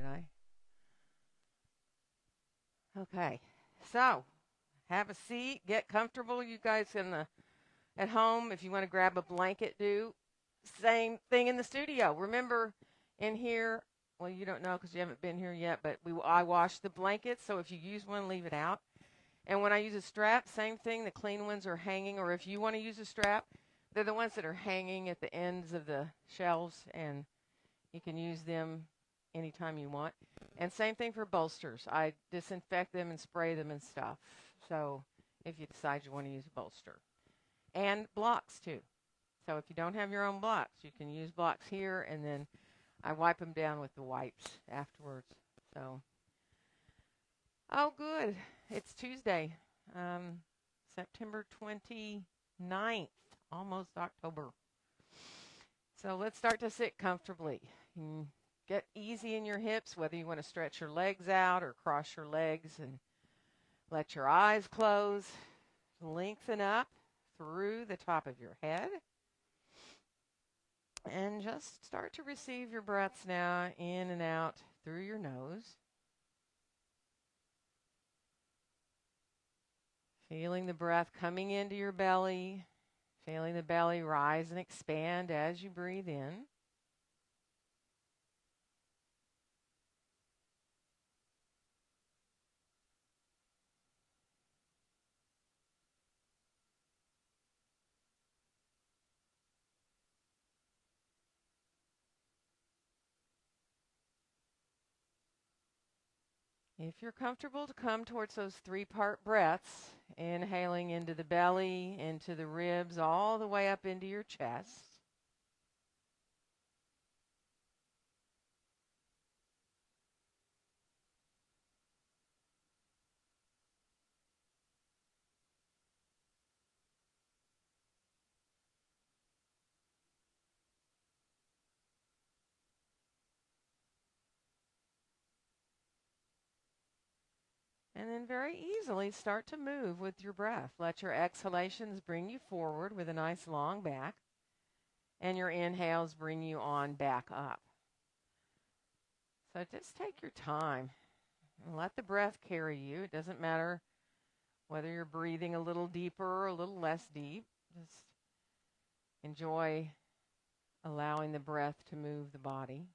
did I? Okay. So, have a seat, get comfortable. You guys at home, if you want to grab a blanket, do. Same thing in the studio. Remember, in here, well, you don't know because you haven't been here yet, but I wash the blankets, so if you use one, leave it out. And when I use a strap, same thing. The clean ones are hanging, or if you want to use a strap, they're the ones that are hanging at the ends of the shelves, and you can use them anytime you want. And same thing for bolsters. I disinfect them and spray them and stuff. So if you decide you want to use a bolster. And blocks, too. So if you don't have your own blocks, you can use blocks here, and then I wipe them down with the wipes afterwards. So, oh, good. It's Tuesday, September 29th, almost October. So let's start to sit comfortably. Get easy in your hips, whether you want to stretch your legs out or cross your legs and let your eyes close. Lengthen up through the top of your head. And just start to receive your breaths now in and out through your nose. Feeling the breath coming into your belly. Feeling the belly rise and expand as you breathe in. If you're comfortable to come towards those 3-part breaths, inhaling into the belly, into the ribs, all the way up into your chest. And then very easily start to move with your breath. Let your exhalations bring you forward with a nice long back. And your inhales bring you on back up. So just take your time and let the breath carry you. It doesn't matter whether you're breathing a little deeper or a little less deep. Just enjoy allowing the breath to move the body.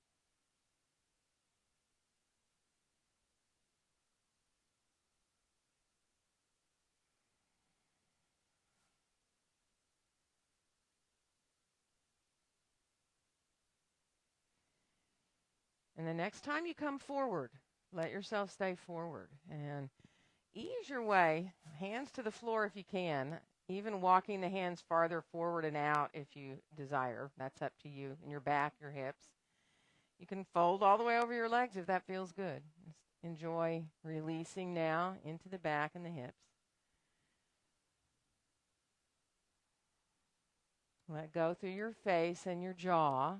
And the next time you come forward, let yourself stay forward and ease your way, hands to the floor if you can, even walking the hands farther forward and out if you desire. That's up to you, and your back, your hips. You can fold all the way over your legs if that feels good. Just enjoy releasing now into the back and the hips. Let go through your face and your jaw.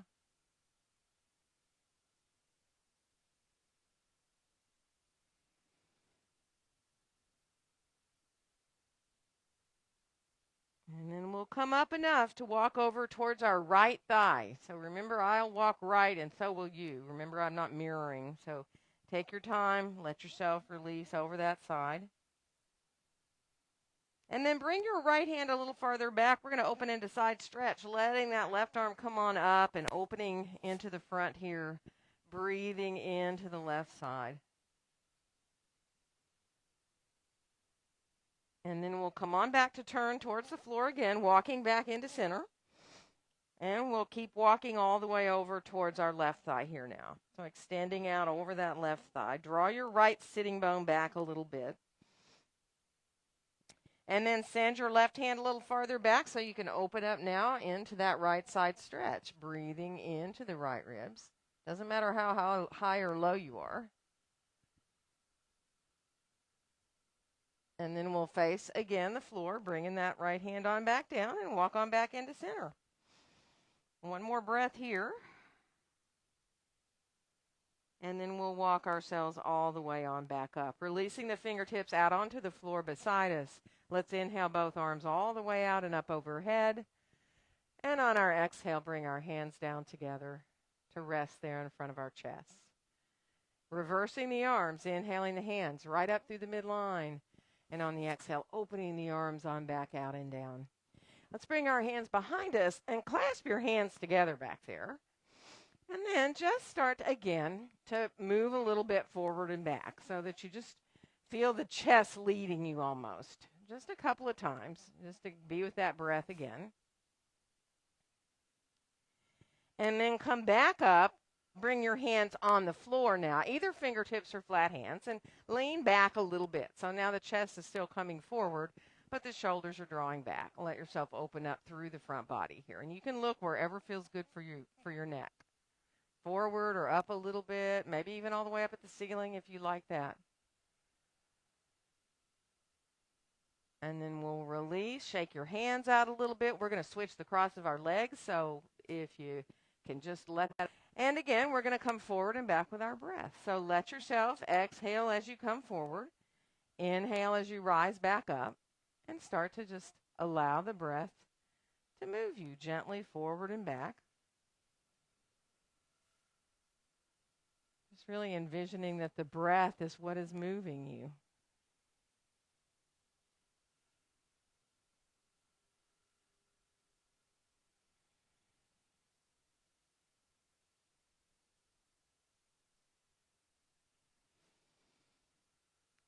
And then we'll come up enough to walk over towards our right thigh. So remember, I'll walk right and so will you. Remember, I'm not mirroring. So take your time. Let yourself release over that side. And then bring your right hand a little farther back. We're going to open into side stretch, letting that left arm come on up and opening into the front here, breathing into the left side. And then we'll come on back to turn towards the floor again, walking back into center. And we'll keep walking all the way over towards our left thigh here now. So extending out over that left thigh. Draw your right sitting bone back a little bit. And then send your left hand a little farther back so you can open up now into that right side stretch. Breathing into the right ribs. Doesn't matter how high or low you are. And then we'll face, again, the floor, bringing that right hand on back down and walk on back into center. One more breath here. And then we'll walk ourselves all the way on back up, releasing the fingertips out onto the floor beside us. Let's inhale both arms all the way out and up overhead. And on our exhale, bring our hands down together to rest there in front of our chest. Reversing the arms, inhaling the hands right up through the midline. And on the exhale, opening the arms on back out and down. Let's bring our hands behind us and clasp your hands together back there. And then just start again to move a little bit forward and back so that you just feel the chest leading you almost. Just a couple of times, just to be with that breath again. And then come back up. Bring your hands on the floor now, either fingertips or flat hands, and lean back a little bit. So now the chest is still coming forward, but the shoulders are drawing back. Let yourself open up through the front body here. And you can look wherever feels good for you, for your neck. Forward or up a little bit, maybe even all the way up at the ceiling if you like that. And then we'll release, shake your hands out a little bit. We're going to switch the cross of our legs, so if you can just let that. And again, we're going to come forward and back with our breath. So let yourself exhale as you come forward. Inhale as you rise back up. And start to just allow the breath to move you gently forward and back. Just really envisioning that the breath is what is moving you.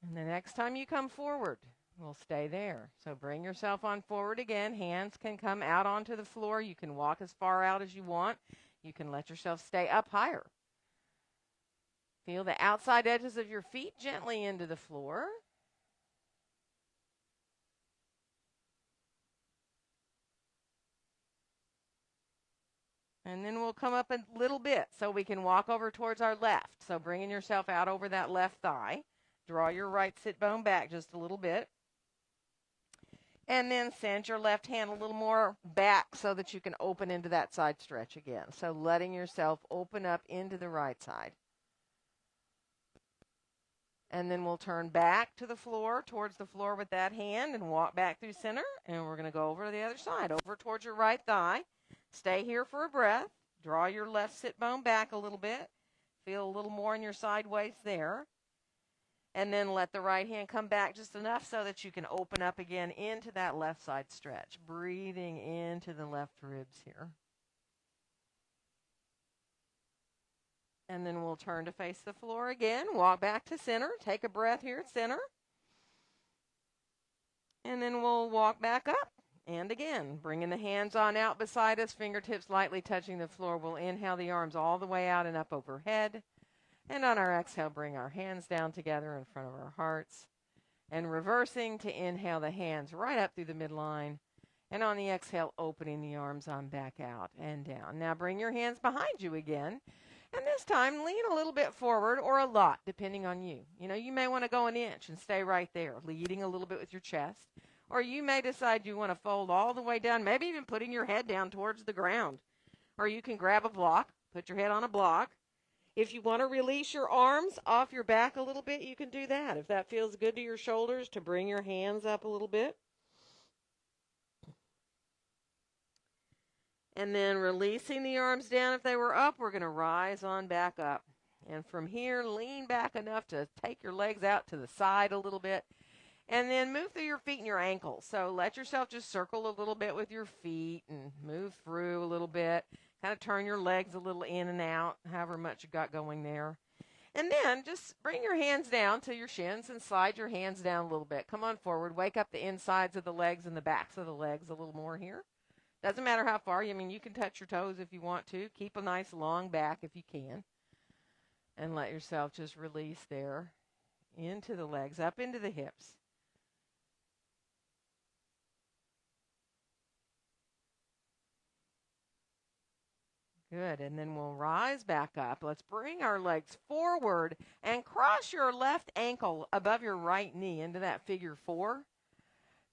And the next time you come forward, we'll stay there. So bring yourself on forward again. Hands can come out onto the floor. You can walk as far out as you want. You can let yourself stay up higher. Feel the outside edges of your feet gently into the floor. And then we'll come up a little bit so we can walk over towards our left. So bringing yourself out over that left thigh. Draw your right sit bone back just a little bit. And then send your left hand a little more back so that you can open into that side stretch again. So letting yourself open up into the right side. And then we'll turn back to the floor, towards the floor with that hand and walk back through center. And we're going to go over to the other side, over towards your right thigh. Stay here for a breath. Draw your left sit bone back a little bit. Feel a little more in your sideways there. And then let the right hand come back just enough so that you can open up again into that left side stretch. Breathing into the left ribs here. And then we'll turn to face the floor again. Walk back to center. Take a breath here at center. And then we'll walk back up. And again, bringing the hands on out beside us, fingertips lightly touching the floor. We'll inhale the arms all the way out and up overhead. And on our exhale, bring our hands down together in front of our hearts. And reversing to inhale the hands right up through the midline. And on the exhale, opening the arms on back out and down. Now bring your hands behind you again. And this time, lean a little bit forward or a lot, depending on you. You know, you may want to go an inch and stay right there, leading a little bit with your chest. Or you may decide you want to fold all the way down, maybe even putting your head down towards the ground. Or you can grab a block, put your head on a block. If you want to release your arms off your back a little bit, you can do that. If that feels good to your shoulders, to bring your hands up a little bit. And then releasing the arms down. If they were up, we're going to rise on back up. And from here, lean back enough to take your legs out to the side a little bit. And then move through your feet and your ankles. So let yourself just circle a little bit with your feet and move through a little bit. Kind of turn your legs a little in and out, however much you got going there. And then just bring your hands down to your shins and slide your hands down a little bit. Come on forward. Wake up the insides of the legs and the backs of the legs a little more here. Doesn't matter how far. I mean, you can touch your toes if you want to. Keep a nice long back if you can. And let yourself just release there into the legs, up into the hips. Good, and then we'll rise back up. Let's bring our legs forward and cross your left ankle above your right knee into that figure 4.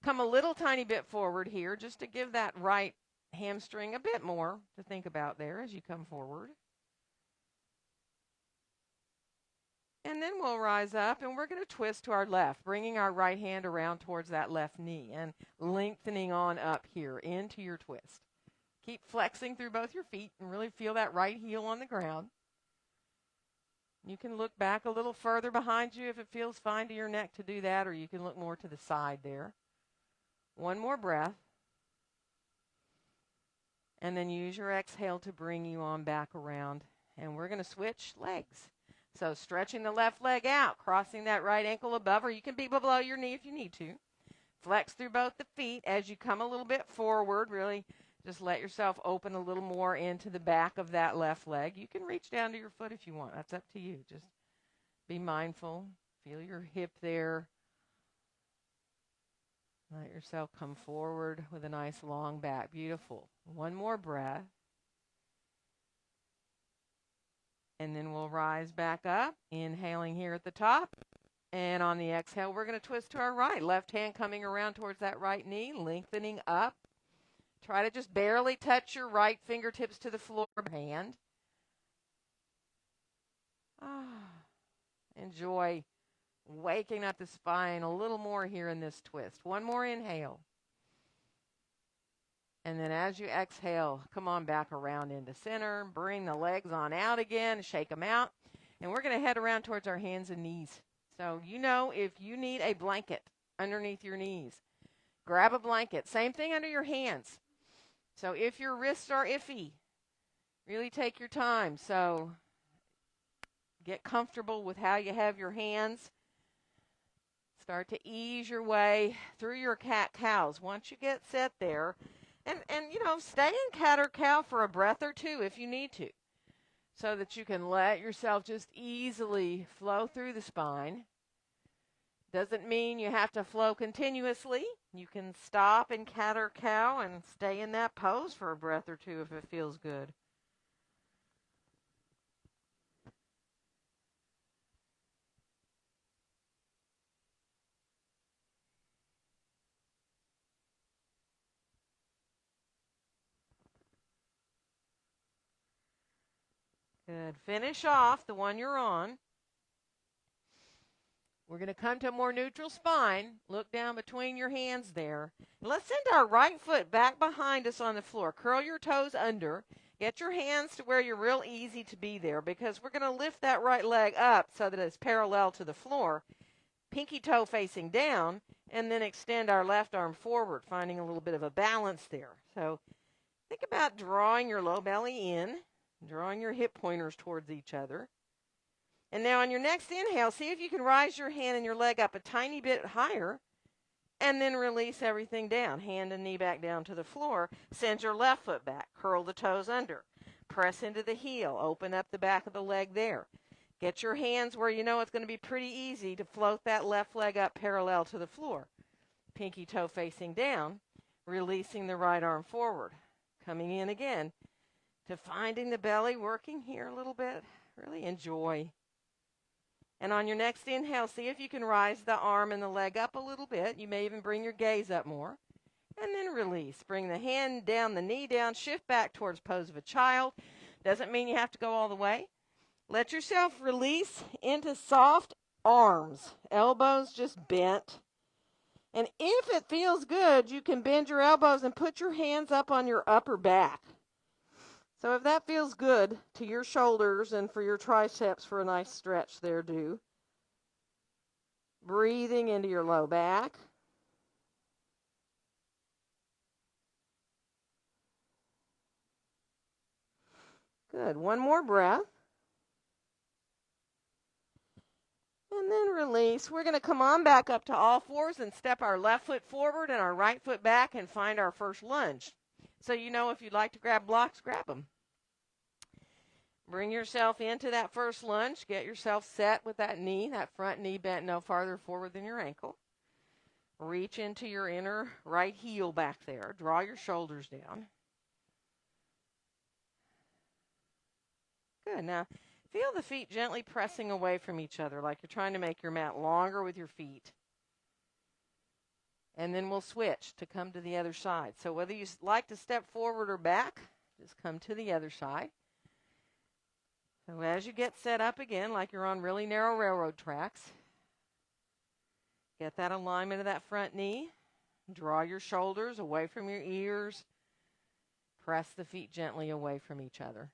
Come a little tiny bit forward here just to give that right hamstring a bit more to think about there as you come forward. And then we'll rise up and we're going to twist to our left, bringing our right hand around towards that left knee and lengthening on up here into your twist. Keep flexing through both your feet and really feel that right heel on the ground. You can look back a little further behind you if it feels fine to your neck to do that, or you can look more to the side there. One more breath. And then use your exhale to bring you on back around. And we're going to switch legs. So stretching the left leg out, crossing that right ankle above, or you can be below your knee if you need to. Flex through both the feet as you come a little bit forward. Really just let yourself open a little more into the back of that left leg. You can reach down to your foot if you want. That's up to you. Just be mindful. Feel your hip there. Let yourself come forward with a nice long back. Beautiful. One more breath. And then we'll rise back up, inhaling here at the top. And on the exhale, we're going to twist to our right. Left hand coming around towards that right knee, lengthening up. Try to just barely touch your right fingertips to the floor hand. Enjoy waking up the spine a little more here in this twist. One more inhale. And then as you exhale, come on back around into center. Bring the legs on out again. Shake them out. And we're going to head around towards our hands and knees. So you know if you need a blanket underneath your knees, grab a blanket. Same thing under your hands. So if your wrists are iffy, really take your time. So get comfortable with how you have your hands. Start to ease your way through your cat-cows. Once you get set there, and you know, stay in cat or cow for a breath or two if you need to, so that you can let yourself just easily flow through the spine. Doesn't mean you have to flow continuously. You can stop in cat or cow and stay in that pose for a breath or two if it feels good. Good. Finish off the one you're on. We're going to come to a more neutral spine. Look down between your hands there. Let's send our right foot back behind us on the floor. Curl your toes under. Get your hands to where you're real easy to be there, because we're going to lift that right leg up so that it's parallel to the floor. Pinky toe facing down, and then extend our left arm forward, finding a little bit of a balance there. So think about drawing your low belly in, drawing your hip pointers towards each other. And now on your next inhale, see if you can rise your hand and your leg up a tiny bit higher, and then release everything down. Hand and knee back down to the floor. Send your left foot back. Curl the toes under. Press into the heel. Open up the back of the leg there. Get your hands where you know it's going to be pretty easy to float that left leg up parallel to the floor. Pinky toe facing down, releasing the right arm forward. Coming in again to finding the belly, working here a little bit. Really enjoy. And on your next inhale, see if you can rise the arm and the leg up a little bit. You may even bring your gaze up more. And then release. Bring the hand down, the knee down, shift back towards pose of a child. Doesn't mean you have to go all the way. Let yourself release into soft arms. Elbows just bent. And if it feels good, you can bend your elbows and put your hands up on your upper back. So if that feels good to your shoulders and for your triceps for a nice stretch there, do. Breathing into your low back. Good. One more breath. And then release. We're going to come on back up to all fours and step our left foot forward and our right foot back and find our first lunge. So you know if you'd like to grab blocks, grab them. Bring yourself into that first lunge. Get yourself set with that knee, that front knee bent no farther forward than your ankle. Reach into your inner right heel back there. Draw your shoulders down. Good. Now, feel the feet gently pressing away from each other like you're trying to make your mat longer with your feet. And then we'll switch to come to the other side. So whether you like to step forward or back, just come to the other side. So as you get set up again, like you're on really narrow railroad tracks, get that alignment of that front knee. Draw your shoulders away from your ears. Press the feet gently away from each other.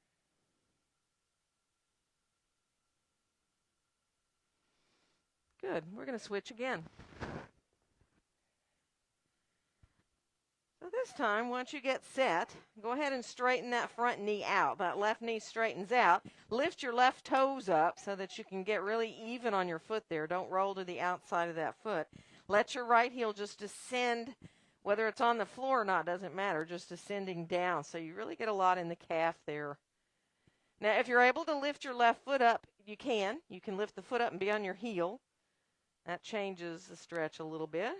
Good. We're going to switch again. So this time, once you get set, go ahead and straighten that front knee out. That left knee straightens out. Lift your left toes up so that you can get really even on your foot there. Don't roll to the outside of that foot. Let your right heel just descend, whether it's on the floor or not, doesn't matter, just descending down. So you really get a lot in the calf there. Now, if you're able to lift your left foot up, you can. You can lift the foot up and be on your heel. That changes the stretch a little bit.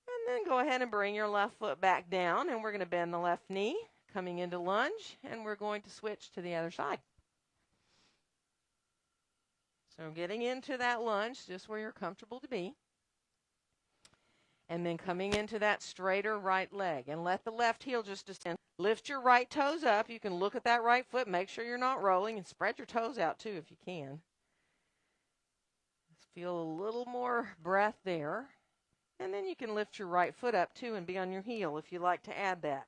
And then go ahead and bring your left foot back down, and we're going to bend the left knee, coming into lunge, and we're going to switch to the other side. So getting into that lunge, just where you're comfortable to be. And then coming into that straighter right leg, and let the left heel just descend. Lift your right toes up. You can look at that right foot, make sure you're not rolling, and spread your toes out too if you can. Just feel a little more breath there. And then you can lift your right foot up too and be on your heel if you like to add that.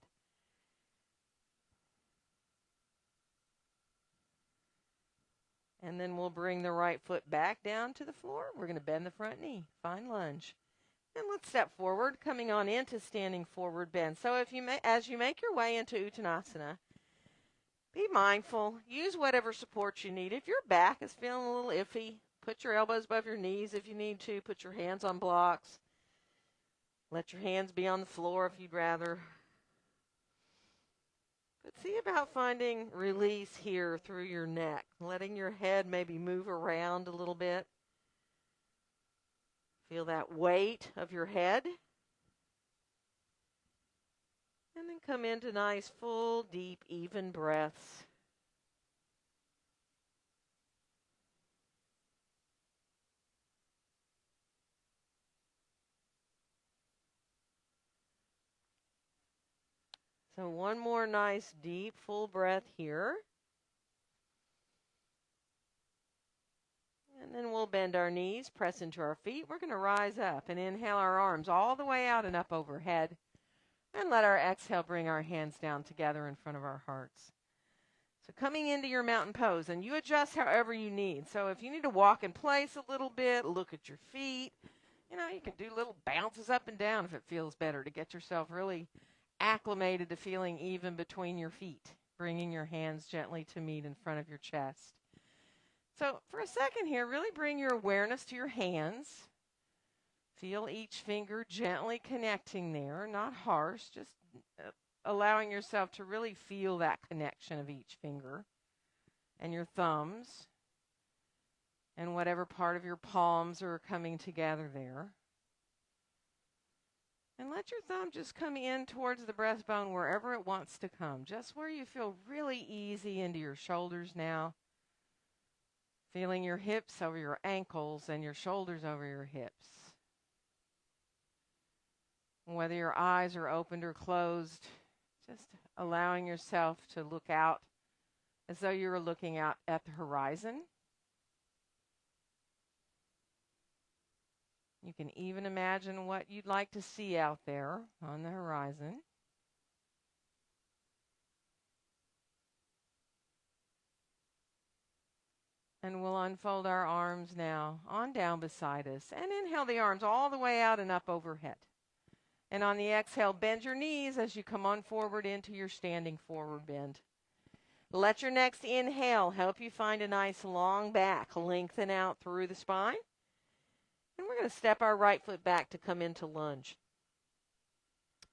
And then we'll bring the right foot back down to the floor. We're going to bend the front knee. Fine lunge. And let's step forward, coming on into standing forward bend. So as you make your way into Uttanasana, be mindful. Use whatever support you need. If your back is feeling a little iffy, put your elbows above your knees if you need to. Put your hands on blocks. Let your hands be on the floor if you'd rather. But see about finding release here through your neck, letting your head maybe move around a little bit. Feel that weight of your head. And then come into nice, full, deep, even breaths. So one more nice, deep, full breath here. And then we'll bend our knees, press into our feet. We're going to rise up and inhale our arms all the way out and up overhead. And let our exhale bring our hands down together in front of our hearts. So coming into your mountain pose, and you adjust however you need. So if you need to walk in place a little bit, look at your feet. You can do little bounces up and down if it feels better to get yourself really acclimated to feeling even between your feet, bringing your hands gently to meet in front of your chest. So for a second here, really bring your awareness to your hands. Feel each finger gently connecting there, not harsh, just allowing yourself to really feel that connection of each finger and your thumbs and whatever part of your palms are coming together there. And let your thumb just come in towards the breastbone wherever it wants to come, just where you feel really easy into your shoulders now. Feeling your hips over your ankles and your shoulders over your hips. Whether your eyes are opened or closed, just allowing yourself to look out as though you were looking out at the horizon. You can even imagine what you'd like to see out there on the horizon. And we'll unfold our arms now on down beside us. And inhale the arms all the way out and up overhead. And on the exhale, bend your knees as you come on forward into your standing forward bend. Let your next inhale help you find a nice long back. Lengthen out through the spine. And we're going to step our right foot back to come into lunge.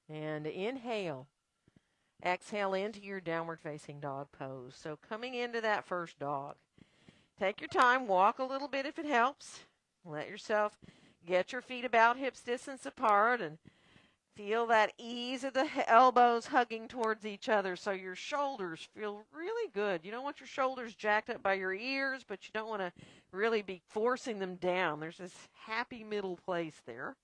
And inhale. Exhale into your downward facing dog pose. So coming into that first dog. Take your time. Walk a little bit if it helps. Let yourself get your feet about hips distance apart and feel that ease of the elbows hugging towards each other so your shoulders feel really good. You don't want your shoulders jacked up by your ears, but you don't want to really be forcing them down. There's this happy middle place there.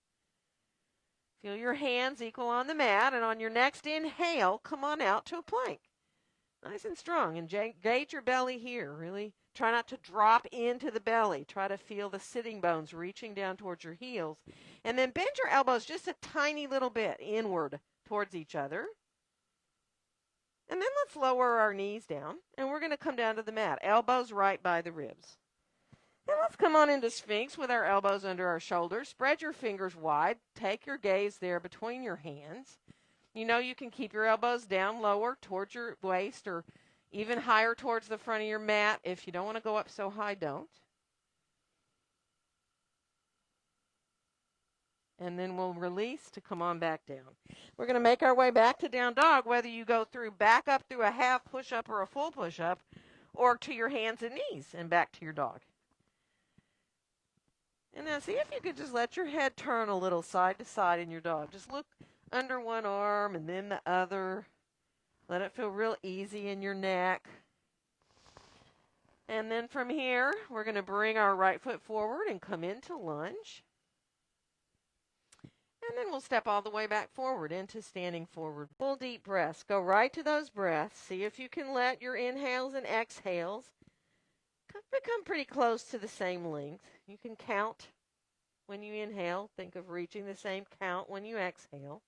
Feel your hands equal on the mat, and on your next inhale, come on out to a plank. Nice and strong, and gauge your belly here. Really try not to drop into the belly. Try to feel the sitting bones reaching down towards your heels. And then bend your elbows just a tiny little bit inward towards each other. And then let's lower our knees down, and we're going to come down to the mat. Elbows right by the ribs. And let's come on into Sphinx with our elbows under our shoulders. Spread your fingers wide. Take your gaze there between your hands. You know you can keep your elbows down lower towards your waist or even higher towards the front of your mat. If you don't want to go up so high, don't. And then we'll release to come on back down. We're going to make our way back to down dog, whether you go back up through a half push-up or a full push-up, or to your hands and knees and back to your dog. And now see if you could just let your head turn a little side to side in your dog. Just look under one arm and then the other. Let it feel real easy in your neck. And then from here, we're going to bring our right foot forward and come into lunge. And then we'll step all the way back forward into standing forward. Full deep breaths. Go right to those breaths. See if you can let your inhales and exhales become pretty close to the same length. You can count when you inhale. Think of reaching the same count when you exhale.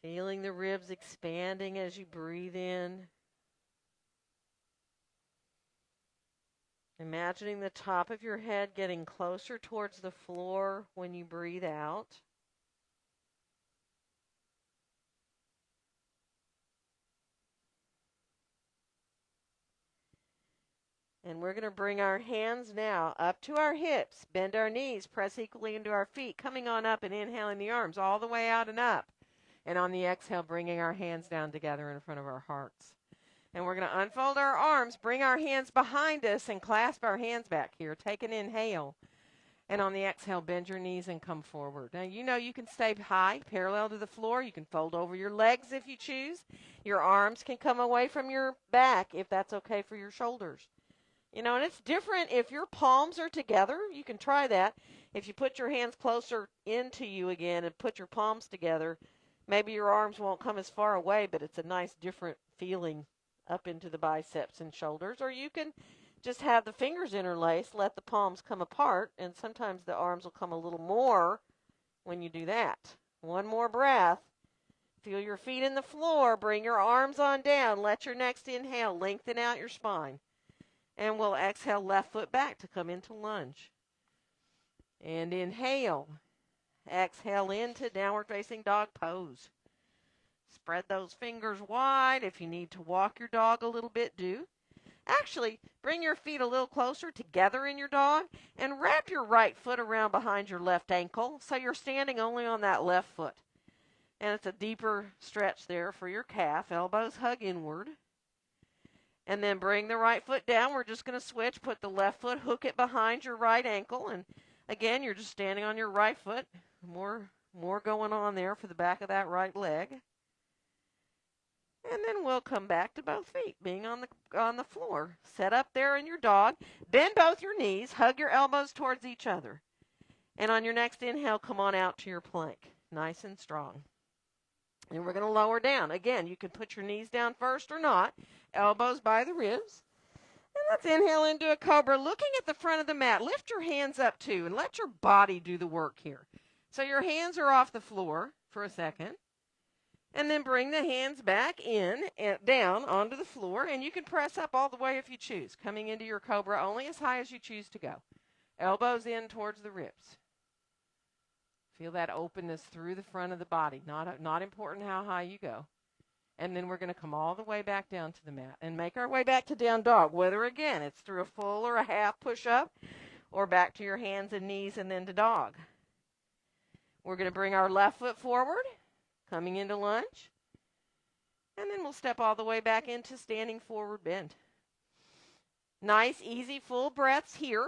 Feeling the ribs expanding as you breathe in. Imagining the top of your head getting closer towards the floor when you breathe out. And we're going to bring our hands now up to our hips, bend our knees, press equally into our feet, coming on up and inhaling the arms all the way out and up. And on the exhale, bringing our hands down together in front of our hearts. And we're going to unfold our arms, bring our hands behind us, and clasp our hands back here. Take an inhale. And on the exhale, bend your knees and come forward. Now, you know you can stay high, parallel to the floor. You can fold over your legs if you choose. Your arms can come away from your back if that's okay for your shoulders. You know, and it's different if your palms are together. You can try that. If you put your hands closer into you again and put your palms together, maybe your arms won't come as far away, but it's a nice different feeling up into the biceps and shoulders. Or you can just have the fingers interlaced, let the palms come apart, and sometimes the arms will come a little more when you do that. One more breath. Feel your feet in the floor. Bring your arms on down. Let your next inhale lengthen out your spine. And we'll exhale left foot back to come into lunge. And inhale. Exhale into downward facing dog pose. Spread those fingers wide. If you need to walk your dog a little bit, do. Actually, bring your feet a little closer together in your dog and wrap your right foot around behind your left ankle so you're standing only on that left foot. And it's a deeper stretch there for your calf. Elbows hug inward. And then bring the right foot down. We're just going to switch. Put the left foot, hook it behind your right ankle. And again, you're just standing on your right foot. More going on there for the back of that right leg. And then we'll come back to both feet, being on the floor. Set up there in your dog. Bend both your knees. Hug your elbows towards each other. And on your next inhale, come on out to your plank. Nice and strong. And we're going to lower down. Again, you can put your knees down first or not. Elbows by the ribs. And let's inhale into a cobra. Looking at the front of the mat, lift your hands up too and let your body do the work here. So your hands are off the floor for a second. And then bring the hands back in and down onto the floor. And you can press up all the way if you choose. Coming into your cobra only as high as you choose to go. Elbows in towards the ribs. Feel that openness through the front of the body. Not important how high you go. And then we're going to come all the way back down to the mat and make our way back to down dog. Whether, again, it's through a full or a half push-up or back to your hands and knees and then to dog. We're going to bring our left foot forward, coming into lunge. And then we'll step all the way back into standing forward bend. Nice, easy, full breaths here.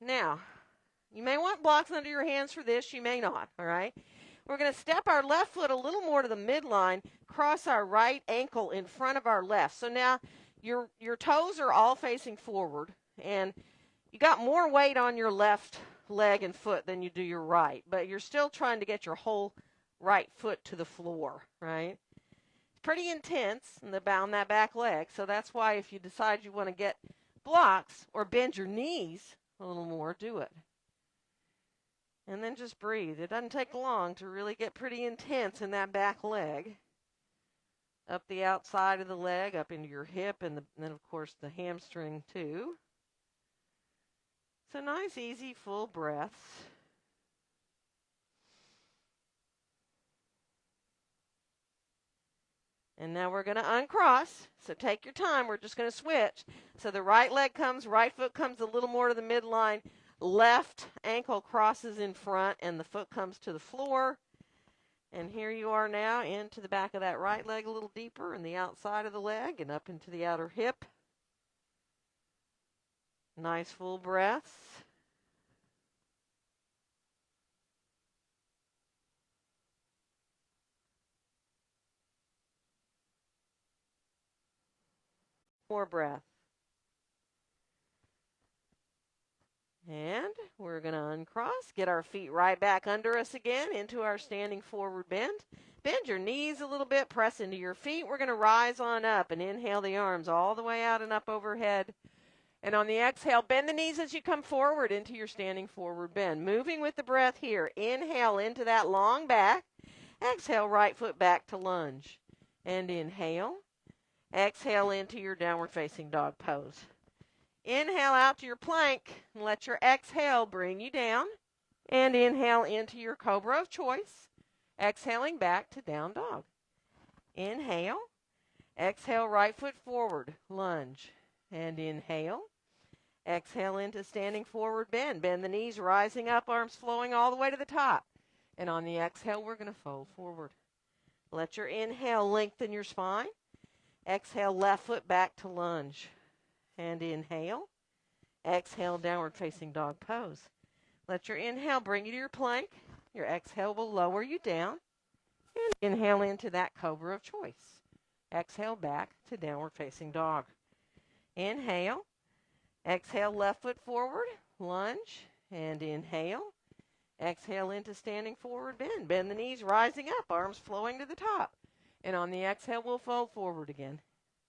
Now, you may want blocks under your hands for this. You may not, all right? We're going to step our left foot a little more to the midline, cross our right ankle in front of our left. So now your toes are all facing forward, and you got more weight on your left leg and foot than you do your right, but you're still trying to get your whole right foot to the floor, right? It's pretty intense in on that back leg, so that's why if you decide you want to get blocks or bend your knees a little more, do it. And then just breathe. It doesn't take long to really get pretty intense in that back leg. Up the outside of the leg, up into your hip, and then, of course, the hamstring, too. So nice, easy, full breaths. And now we're going to uncross. So take your time. We're just going to switch. So the right leg comes, right foot comes a little more to the midline. Left ankle crosses in front, and the foot comes to the floor. And here you are now into the back of that right leg a little deeper and the outside of the leg and up into the outer hip. Nice full breaths. More breath. And we're going to uncross, get our feet right back under us again into our standing forward bend. Bend your knees a little bit, press into your feet. We're going to rise on up and inhale the arms all the way out and up overhead. And on the exhale, bend the knees as you come forward into your standing forward bend. Moving with the breath here. Inhale into that long back. Exhale, right foot back to lunge. And inhale. Exhale into your downward facing dog pose. Inhale out to your plank and let your exhale bring you down. And inhale into your cobra of choice. Exhaling back to down dog. Inhale. Exhale, right foot forward, lunge. And inhale. Exhale into standing forward bend. Bend the knees, rising up, arms flowing all the way to the top. And on the exhale, we're going to fold forward. Let your inhale lengthen your spine. Exhale, left foot back to lunge. And inhale. Exhale, downward facing dog pose. Let your inhale bring you to your plank. Your exhale will lower you down. And inhale into that cobra of choice. Exhale back to downward facing dog. Inhale. Exhale, left foot forward, lunge. And inhale. Exhale into standing forward bend. Bend the knees, rising up, arms flowing to the top. And on the exhale, we'll fold forward again.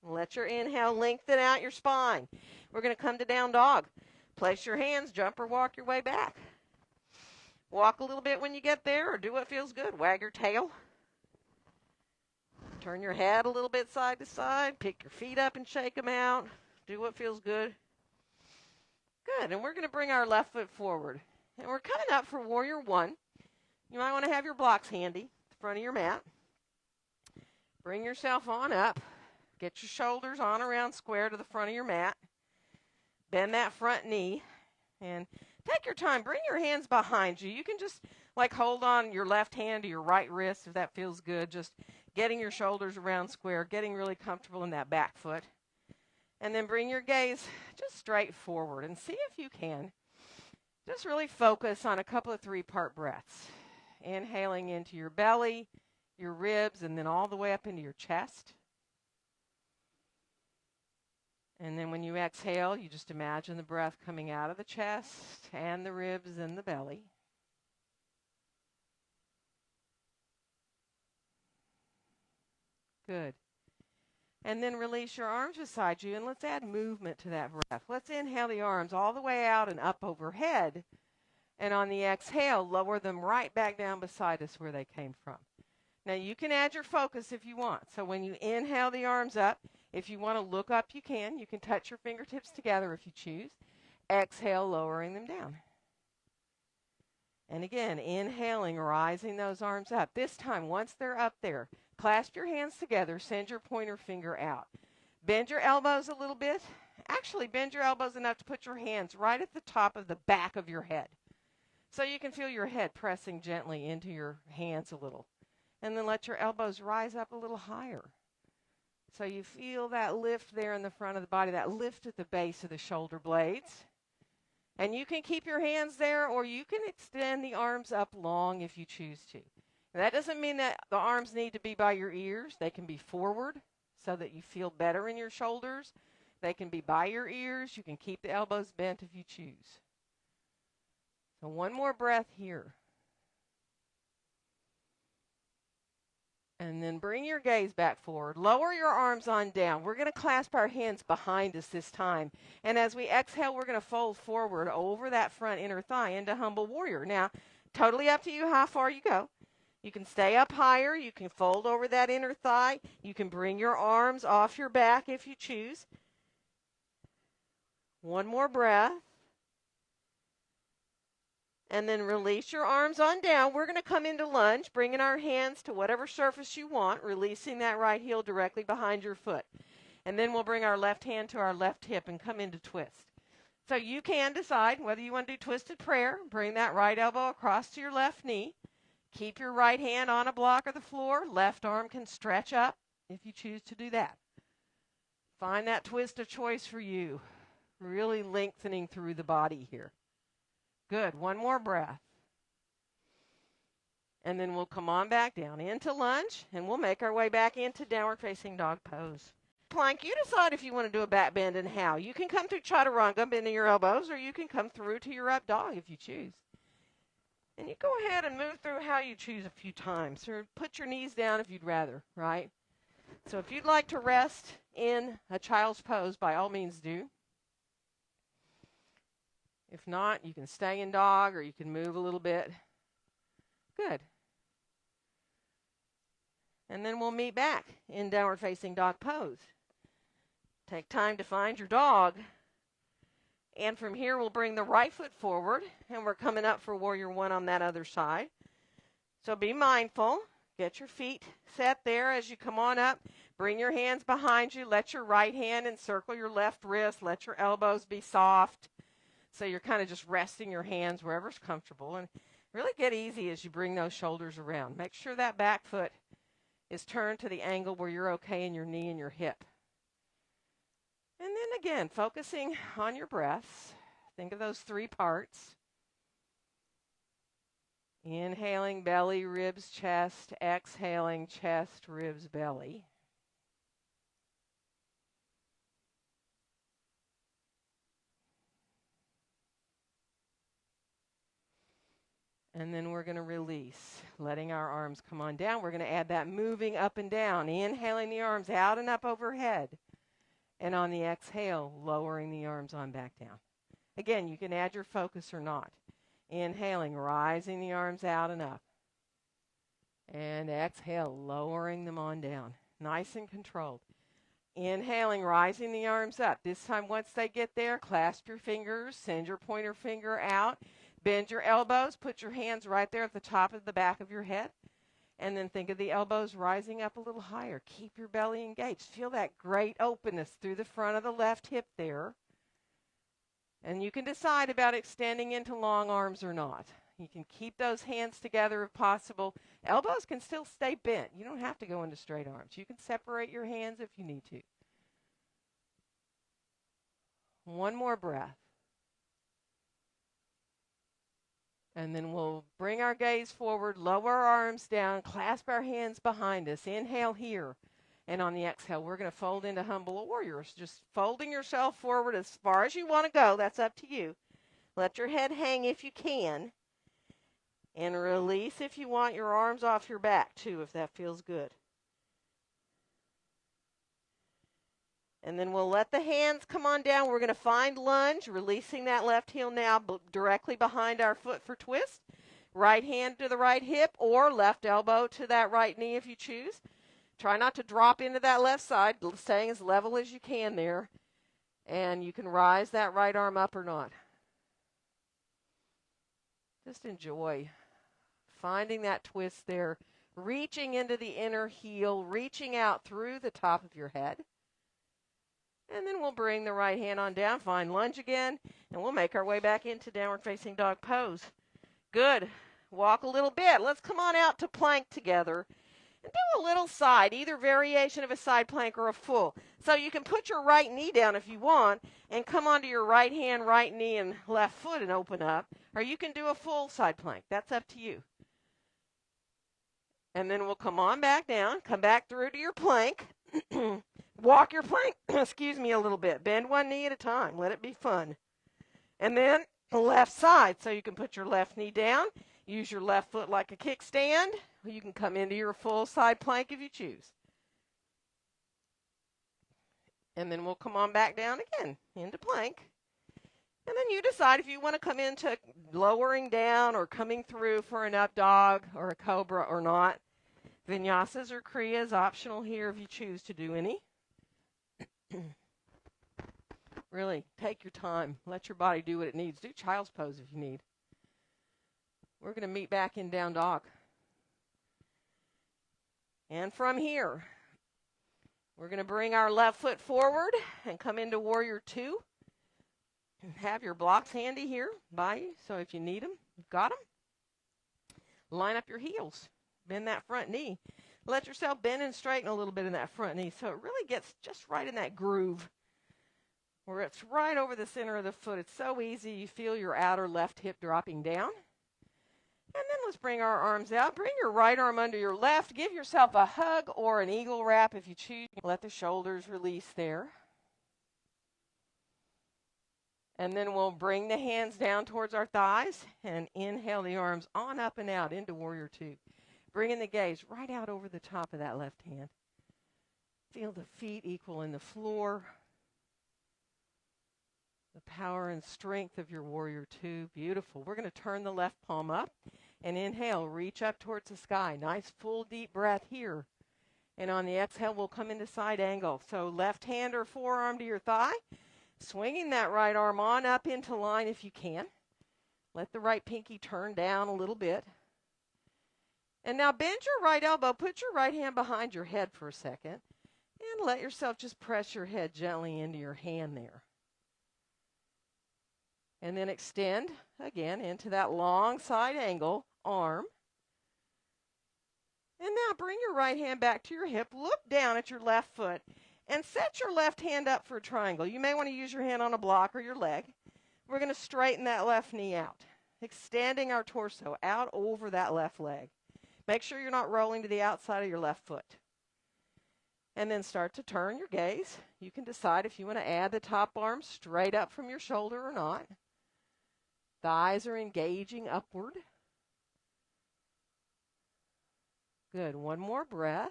Let your inhale lengthen out your spine. We're going to come to down dog. Place your hands, jump or walk your way back. Walk a little bit when you get there, or do what feels good. Wag your tail. Turn your head a little bit side to side. Pick your feet up and shake them out. Do what feels good. Good. And we're going to bring our left foot forward. And we're coming up for warrior one. You might want to have your blocks handy at the front of your mat. Bring yourself on up. Get your shoulders on around square to the front of your mat. Bend that front knee. And take your time. Bring your hands behind you. You can just like hold on your left hand to your right wrist if that feels good. Just getting your shoulders around square. Getting really comfortable in that back foot. And then bring your gaze just straight forward. And see if you can just really focus on a couple of 3-part breaths. Inhaling into your belly, your ribs, and then all the way up into your chest. And then when you exhale, you just imagine the breath coming out of the chest and the ribs and the belly. Good. And then release your arms beside you, and let's add movement to that breath. Let's inhale the arms all the way out and up overhead. And on the exhale, lower them right back down beside us where they came from. Now, you can add your focus if you want. So when you inhale the arms up, if you want to look up, you can. You can touch your fingertips together if you choose. Exhale, lowering them down. And again, inhaling, rising those arms up. This time, once they're up there, clasp your hands together, send your pointer finger out. Bend your elbows a little bit. Actually, bend your elbows enough to put your hands right at the top of the back of your head. So you can feel your head pressing gently into your hands a little. And then let your elbows rise up a little higher. So you feel that lift there in the front of the body, that lift at the base of the shoulder blades. And you can keep your hands there, or you can extend the arms up long if you choose to. And that doesn't mean that the arms need to be by your ears. They can be forward so that you feel better in your shoulders. They can be by your ears. You can keep the elbows bent if you choose. So one more breath here. And then bring your gaze back forward. Lower your arms on down. We're going to clasp our hands behind us this time. And as we exhale, we're going to fold forward over that front inner thigh into humble warrior. Now, Totally up to you how far you go. You can stay up higher. You can fold over that inner thigh. You can bring your arms off your back if you choose. One more breath. And then release your arms on down. We're going to come into lunge, bringing our hands to whatever surface you want, releasing that right heel directly behind your foot. And then we'll bring our left hand to our left hip and come into twist. So you can decide whether you want to do twisted prayer. Bring that right elbow across to your left knee. Keep your right hand on a block of the floor. Left arm can stretch up if you choose to do that. Find that twist of choice for you. Really lengthening through the body here. Good. One more breath. And then we'll come on back down into lunge, and we'll make our way back into downward facing dog pose. Plank, you decide if you want to do a back bend and how. You can come through chaturanga, bending your elbows, or you can come through to your up dog if you choose. And you go ahead and move through how you choose a few times, or put your knees down if you'd rather, right? So if you'd like to rest in a child's pose, by all means do. If not, you can stay in dog or you can move a little bit. Good. And then we'll meet back in downward facing dog pose. Take time to find your dog. And from here, we'll bring the right foot forward, and we're coming up for warrior one on that other side. So be mindful. Get your feet set there as you come on up. Bring your hands behind you. Let your right hand encircle your left wrist. Let your elbows be soft. So you're kind of just resting your hands wherever's comfortable. And really get easy as you bring those shoulders around. Make sure that back foot is turned to the angle where you're okay in your knee and your hip. And then again, focusing on your breaths. Think of those three parts. Inhaling, belly, ribs, chest. Exhaling, chest, ribs, belly. And then we're going to release, letting our arms come on down. We're going to add that moving up and down, inhaling the arms out and up overhead. And on the exhale, lowering the arms on back down. Again, you can add your focus or not. Inhaling, rising the arms out and up. And exhale, lowering them on down. Nice and controlled. Inhaling, rising the arms up. This time, once they get there, clasp your fingers, send your pointer finger out. Bend your elbows, put your hands right there at the top of the back of your head, and then think of the elbows rising up a little higher. Keep your belly engaged. Feel that great openness through the front of the left hip there. And you can decide about extending into long arms or not. You can keep those hands together if possible. Elbows can still stay bent. You don't have to go into straight arms. You can separate your hands if you need to. One more breath. And then we'll bring our gaze forward, lower our arms down, clasp our hands behind us. Inhale here. And on the exhale, we're going to fold into humble warriors. Just folding yourself forward as far as you want to go. That's up to you. Let your head hang if you can. And release if you want your arms off your back too, if that feels good. And then we'll let the hands come on down. We're going to find lunge, releasing that left heel now directly behind our foot for twist. Right hand to the right hip or left elbow to that right knee if you choose. Try not to drop into that left side, staying as level as you can there. And you can rise that right arm up or not. Just enjoy finding that twist there, reaching into the inner heel, reaching out through the top of your head. And then we'll bring the right hand on down, find lunge again, and we'll make our way back into downward facing dog pose. Good. Walk a little bit. Let's come on out to plank together and do a little side, either variation of a side plank or a full. So you can put your right knee down if you want and come onto your right hand, right knee, and left foot and open up. Or you can do a full side plank. That's up to you. And then we'll come on back down, come back through to your plank. Walk your plank, a little bit. Bend one knee at a time. Let it be fun. And then the left side. So you can put your left knee down. Use your left foot like a kickstand. You can come into your full side plank if you choose. And then we'll come on back down again into plank. And then you decide if you want to come into lowering down or coming through for an up dog or a cobra or not. Vinyasas or kriyas optional here if you choose to do any. Really, take your time. Let your body do what it needs. Do child's pose if you need. We're going to meet back in down dog. And from here, we're going to bring our left foot forward and come into warrior two. Have your blocks handy here by you, so if you need them, you've got them. Line up your heels. Bend that front knee. Let yourself bend and straighten a little bit in that front knee so it really gets just right in that groove where it's right over the center of the foot. It's so easy. You feel your outer left hip dropping down. And then let's bring our arms out. Bring your right arm under your left. Give yourself a hug or an eagle wrap if you choose. Let the shoulders release there. And then we'll bring the hands down towards our thighs and inhale the arms on up and out into warrior two. Bringing the gaze right out over the top of that left hand. Feel the feet equal in the floor. The power and strength of your warrior two. Beautiful. We're going to turn the left palm up and inhale. Reach up towards the sky. Nice full deep breath here. And on the exhale, we'll come into side angle. So left hand or forearm to your thigh. Swinging that right arm on up into line if you can. Let the right pinky turn down a little bit. And now bend your right elbow. Put your right hand behind your head for a second. And let yourself just press your head gently into your hand there. And then extend again into that long side angle arm. And now bring your right hand back to your hip. Look down at your left foot. And set your left hand up for a triangle. You may want to use your hand on a block or your leg. We're going to straighten that left knee out, extending our torso out over that left leg. Make sure you're not rolling to the outside of your left foot. And then start to turn your gaze. You can decide if you want to add the top arm straight up from your shoulder or not. Thighs are engaging upward. Good. One more breath.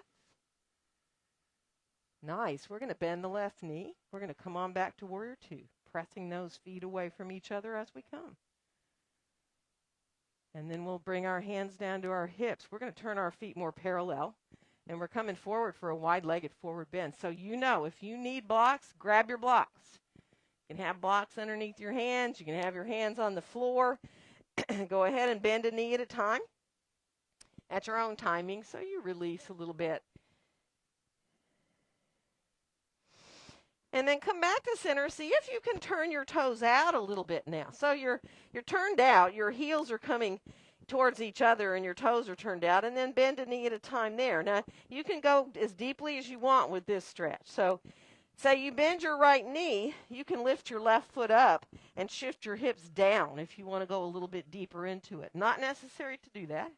Nice. We're going to bend the left knee. We're going to come on back to warrior two, pressing those feet away from each other as we come. And then we'll bring our hands down to our hips. We're going to turn our feet more parallel, and we're coming forward for a wide-legged forward bend. So you know, if you need blocks, grab your blocks. You can have blocks underneath your hands. You can have your hands on the floor. Go ahead and bend a knee at a time at your own timing so you release a little bit. And then come back to center. See if you can turn your toes out a little bit now. So you're turned out. Your heels are coming towards each other and your toes are turned out. And then bend a knee at a time there. Now, you can go as deeply as you want with this stretch. So say you bend your right knee, you can lift your left foot up and shift your hips down if you want to go a little bit deeper into it. Not necessary to do that.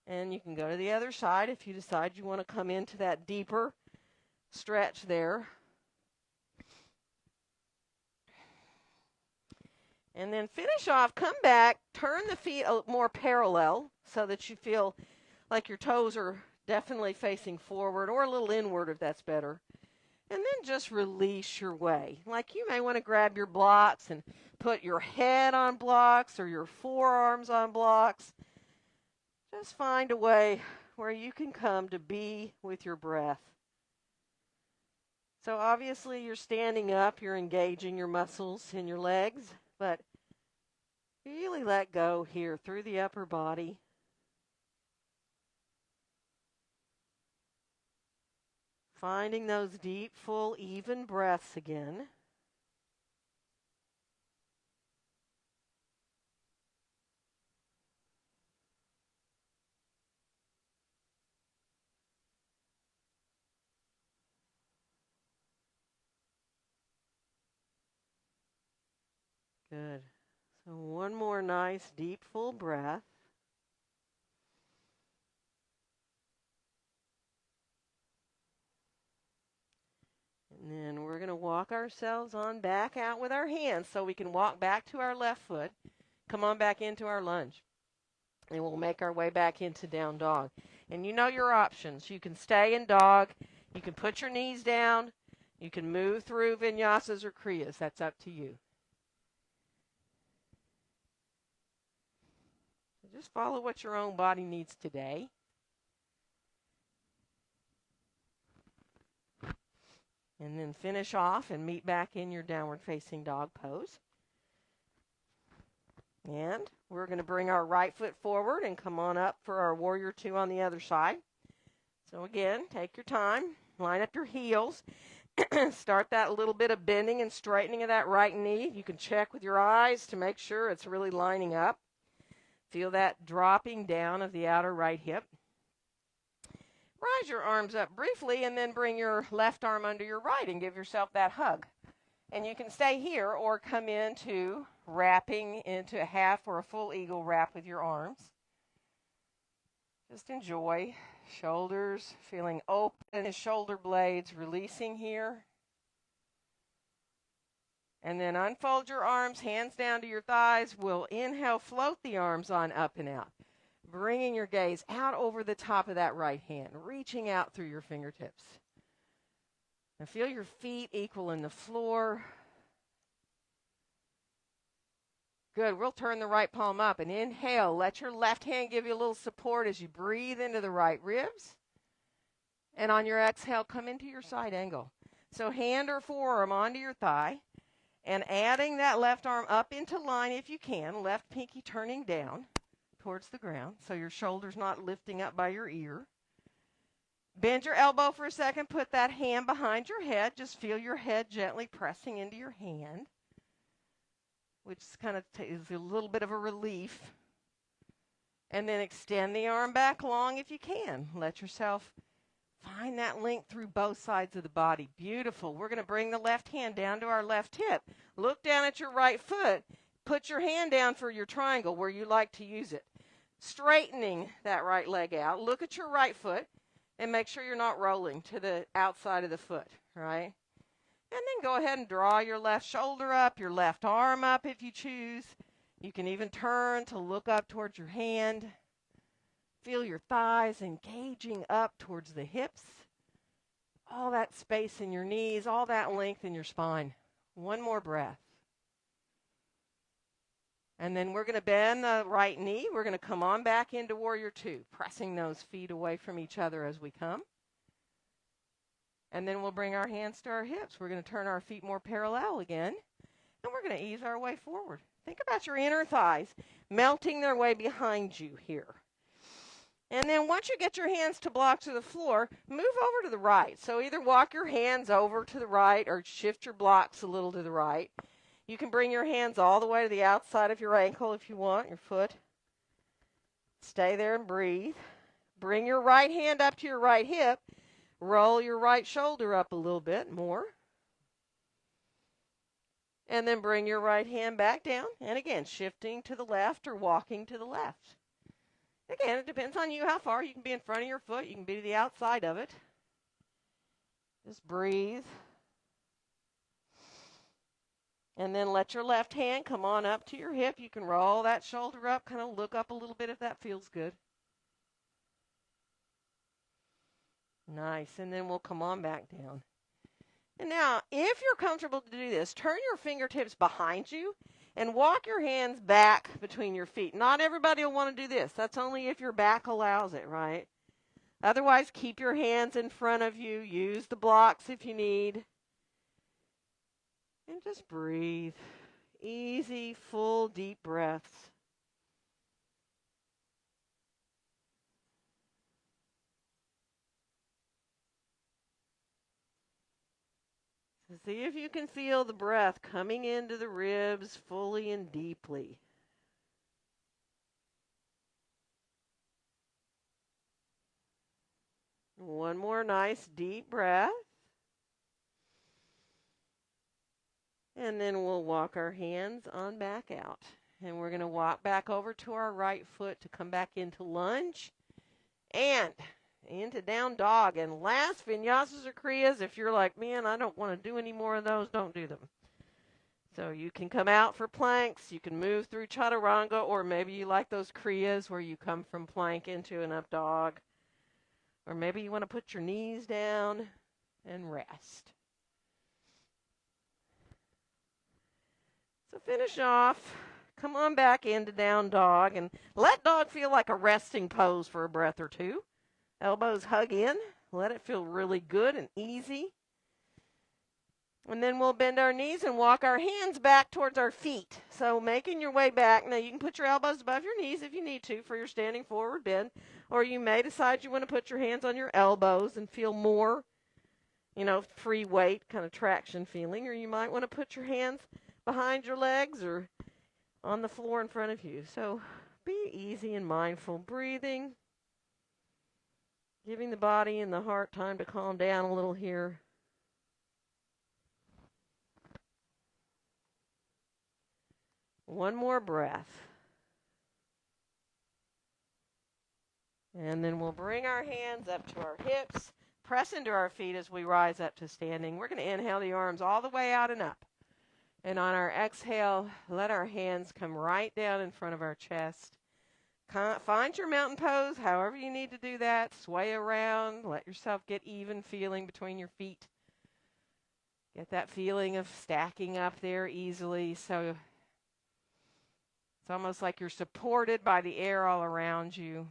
And you can go to the other side if you decide you want to come into that deeper stretch there. And then finish off, come back, turn the feet more parallel so that you feel like your toes are definitely facing forward or a little inward if that's better. And then just release your way. Like you may want to grab your blocks and put your head on blocks or your forearms on blocks. Just find a way where you can come to be with your breath. So obviously you're standing up, you're engaging your muscles in your legs. But really let go here through the upper body. Finding those deep, full, even breaths again. Good. So one more nice, deep, full breath. And then we're going to walk ourselves on back out with our hands so we can walk back to our left foot. Come on back into our lunge. And we'll make our way back into down dog. And you know your options. You can stay in dog. You can put your knees down. You can move through vinyasas or kriyas. That's up to you. Just follow what your own body needs today. And then finish off and meet back in your downward facing dog pose. And we're going to bring our right foot forward and come on up for our warrior two on the other side. So again, take your time, line up your heels. Start that little bit of bending and straightening of that right knee. You can check with your eyes to make sure it's really lining up. Feel that dropping down of the outer right hip. Rise your arms up briefly and then bring your left arm under your right and give yourself that hug. And you can stay here or come into wrapping into a half or a full eagle wrap with your arms. Just enjoy. Shoulders feeling open, shoulder blades releasing here. And then unfold your arms, hands down to your thighs. We'll inhale, float the arms on up and out. Bringing your gaze out over the top of that right hand, reaching out through your fingertips. And feel your feet equal in the floor. Good. We'll turn the right palm up and inhale. Let your left hand give you a little support as you breathe into the right ribs. And on your exhale, come into your side angle. So hand or forearm onto your thigh and adding that left arm up into line if you can. Left pinky turning down towards the ground so your shoulder's not lifting up by your ear. Bend your elbow for a second. Put that hand behind your head. Just feel your head gently pressing into your hand, which kind of is a little bit of a relief. And then extend the arm back long if you can. Let yourself find that link through both sides of the body. Beautiful. We're going to bring the left hand down to our left hip. Look down at your right foot. Put your hand down for your triangle where you like to use it. Straightening that right leg out. Look at your right foot and make sure you're not rolling to the outside of the foot, right? And then go ahead and draw your left shoulder up, your left arm up if you choose. You can even turn to look up towards your hand. Feel your thighs engaging up towards the hips. All that space in your knees, all that length in your spine. One more breath. And then we're going to bend the right knee. We're going to come on back into warrior two, pressing those feet away from each other as we come. And then we'll bring our hands to our hips. We're going to turn our feet more parallel again. And we're going to ease our way forward. Think about your inner thighs melting their way behind you here. And then once you get your hands to block to the floor, move over to the right. So either walk your hands over to the right or shift your blocks a little to the right. You can bring your hands all the way to the outside of your ankle if you want, your foot. Stay there and breathe. Bring your right hand up to your right hip. Roll your right shoulder up a little bit more. And then bring your right hand back down. And again, shifting to the left or walking to the left. Again, it depends on you how far. You can be in front of your foot. You can be to the outside of it. Just breathe. And then let your left hand come on up to your hip. You can roll that shoulder up, kind of look up a little bit if that feels good. Nice. And then we'll come on back down. And now, if you're comfortable to do this, turn your fingertips behind you and walk your hands back between your feet. Not everybody will want to do this. That's only if your back allows it, right? Otherwise, keep your hands in front of you. Use the blocks if you need. And just breathe. Easy, full, deep breaths. So see if you can feel the breath coming into the ribs fully and deeply. One more nice deep breath. And then we'll walk our hands on back out. And we're going to walk back over to our right foot to come back into lunge and into down dog. And last, vinyasas or kriyas. If you're like, man, I don't want to do any more of those, don't do them. So you can come out for planks. You can move through chaturanga, or maybe you like those kriyas where you come from plank into an up dog. Or maybe you want to put your knees down and rest. So finish off, come on back into down dog and let dog feel like a resting pose for a breath or two. Elbows hug in. Let it feel really good and easy. And then we'll bend our knees and walk our hands back towards our feet. So making your way back. Now you can put your elbows above your knees if you need to for your standing forward bend. Or you may decide you want to put your hands on your elbows and feel more, free weight, kind of traction feeling. Or you might want to put your hands behind your legs or on the floor in front of you. So be easy and mindful. Breathing. Giving the body and the heart time to calm down a little here. One more breath. And then we'll bring our hands up to our hips, press into our feet as we rise up to standing. We're going to inhale the arms all the way out and up. And on our exhale, let our hands come right down in front of our chest. Find your mountain pose, however you need to do that. Sway around. Let yourself get even feeling between your feet. Get that feeling of stacking up there easily. So it's almost like you're supported by the air all around you.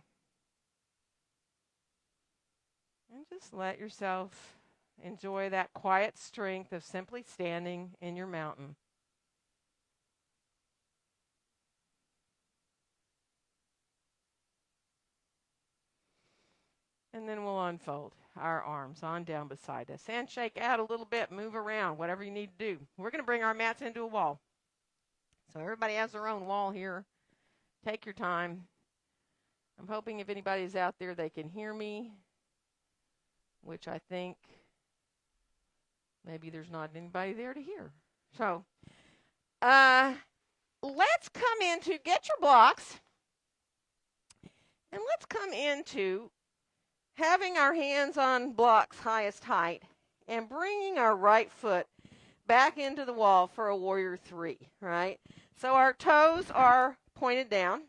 And just let yourself enjoy that quiet strength of simply standing in your mountain. And then we'll unfold our arms on down beside us. And shake out a little bit, move around, whatever you need to do. We're going to bring our mats into a wall. So everybody has their own wall here. Take your time. I'm hoping if anybody's out there, they can hear me, which I think maybe there's not anybody there to hear. So let's come into, get your blocks, and let's come into having our hands on blocks highest height and bringing our right foot back into the wall for a warrior three, right? So our toes are pointed down.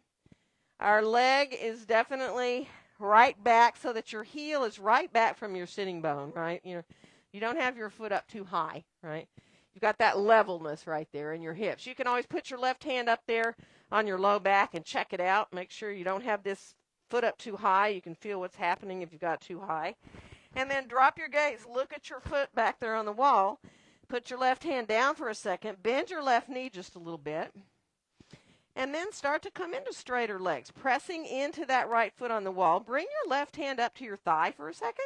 Our leg is definitely right back so that your heel is right back from your sitting bone, right? You don't have your foot up too high, right? You've got that levelness right there in your hips. You can always put your left hand up there on your low back and check it out. Make sure you don't have this foot up too high. You can feel what's happening if you've got too high. And then drop your gaze. Look at your foot back there on the wall. Put your left hand down for a second. Bend your left knee just a little bit. And then start to come into straighter legs, pressing into that right foot on the wall. Bring your left hand up to your thigh for a second.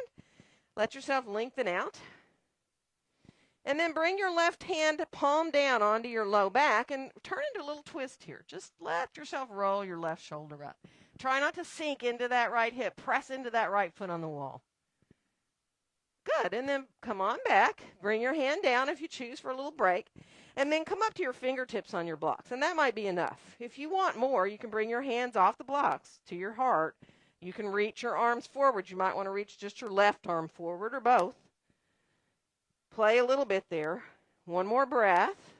Let yourself lengthen out. And then bring your left hand palm down onto your low back and turn into a little twist here. Just let yourself roll your left shoulder up. Try not to sink into that right hip. Press into that right foot on the wall. Good. And then come on back. Bring your hand down if you choose for a little break. And then come up to your fingertips on your blocks. And that might be enough. If you want more, you can bring your hands off the blocks to your heart. You can reach your arms forward. You might want to reach just your left arm forward or both. Play a little bit there. One more breath.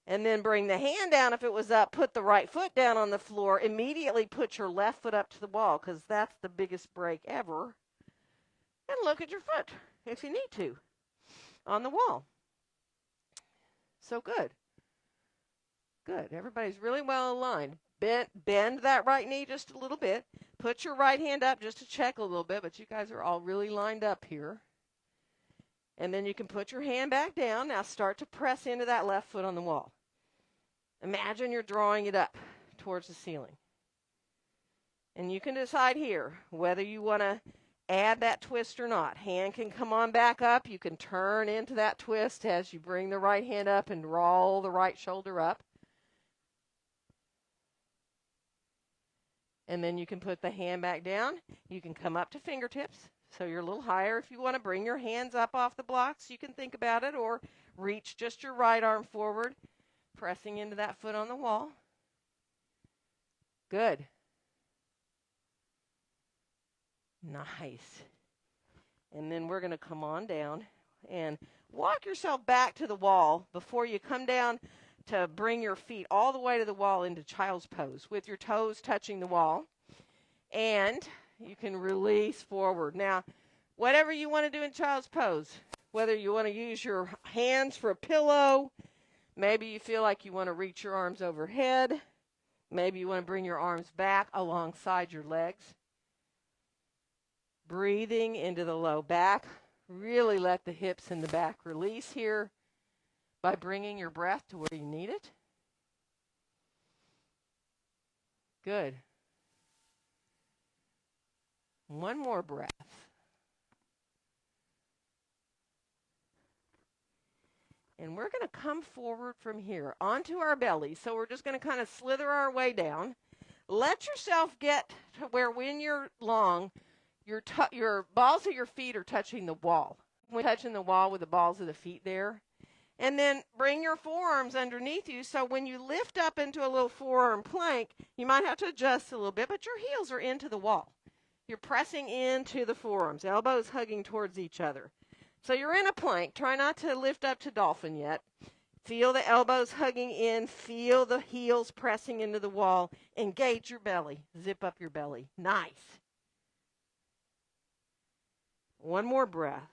And then bring the hand down if it was up. Put the right foot down on the floor. Immediately put your left foot up to the wall because that's the biggest break ever. And look at your foot if you need to on the wall. So good. Good. Everybody's really well aligned. Bend that right knee just a little bit. Put your right hand up just to check a little bit, but you guys are all really lined up here. And then you can put your hand back down. Now start to press into that left foot on the wall. Imagine you're drawing it up towards the ceiling. And you can decide here whether you want to add that twist or not. Hand can come on back up. You can turn into that twist as you bring the right hand up and roll the right shoulder up. And then you can put the hand back down. You can come up to fingertips. So you're a little higher. If you want to bring your hands up off the blocks, you can think about it, or reach just your right arm forward, pressing into that foot on the wall. Good. Nice. And then we're going to come on down and walk yourself back to the wall before you come down to bring your feet all the way to the wall into child's pose with your toes touching the wall. And you can release forward. Now, whatever you want to do in child's pose, whether you want to use your hands for a pillow, Maybe you feel like you want to reach your arms overhead. Maybe you want to bring your arms back alongside your legs. Breathing into the low back. Really let the hips and the back release here by bringing your breath to where you need it. Good. One more breath. And we're going to come forward from here onto our belly. So we're just going to kind of slither our way down. Let yourself get to where when you're long, your balls of your feet are touching the wall. We're touching the wall with the balls of the feet there. And then bring your forearms underneath you. So when you lift up into a little forearm plank, you might have to adjust a little bit, but your heels are into the wall. You're pressing into the forearms, elbows hugging towards each other. So you're in a plank. Try not to lift up to dolphin yet. Feel the elbows hugging in. Feel the heels pressing into the wall. Engage your belly. Zip up your belly. Nice. One more breath.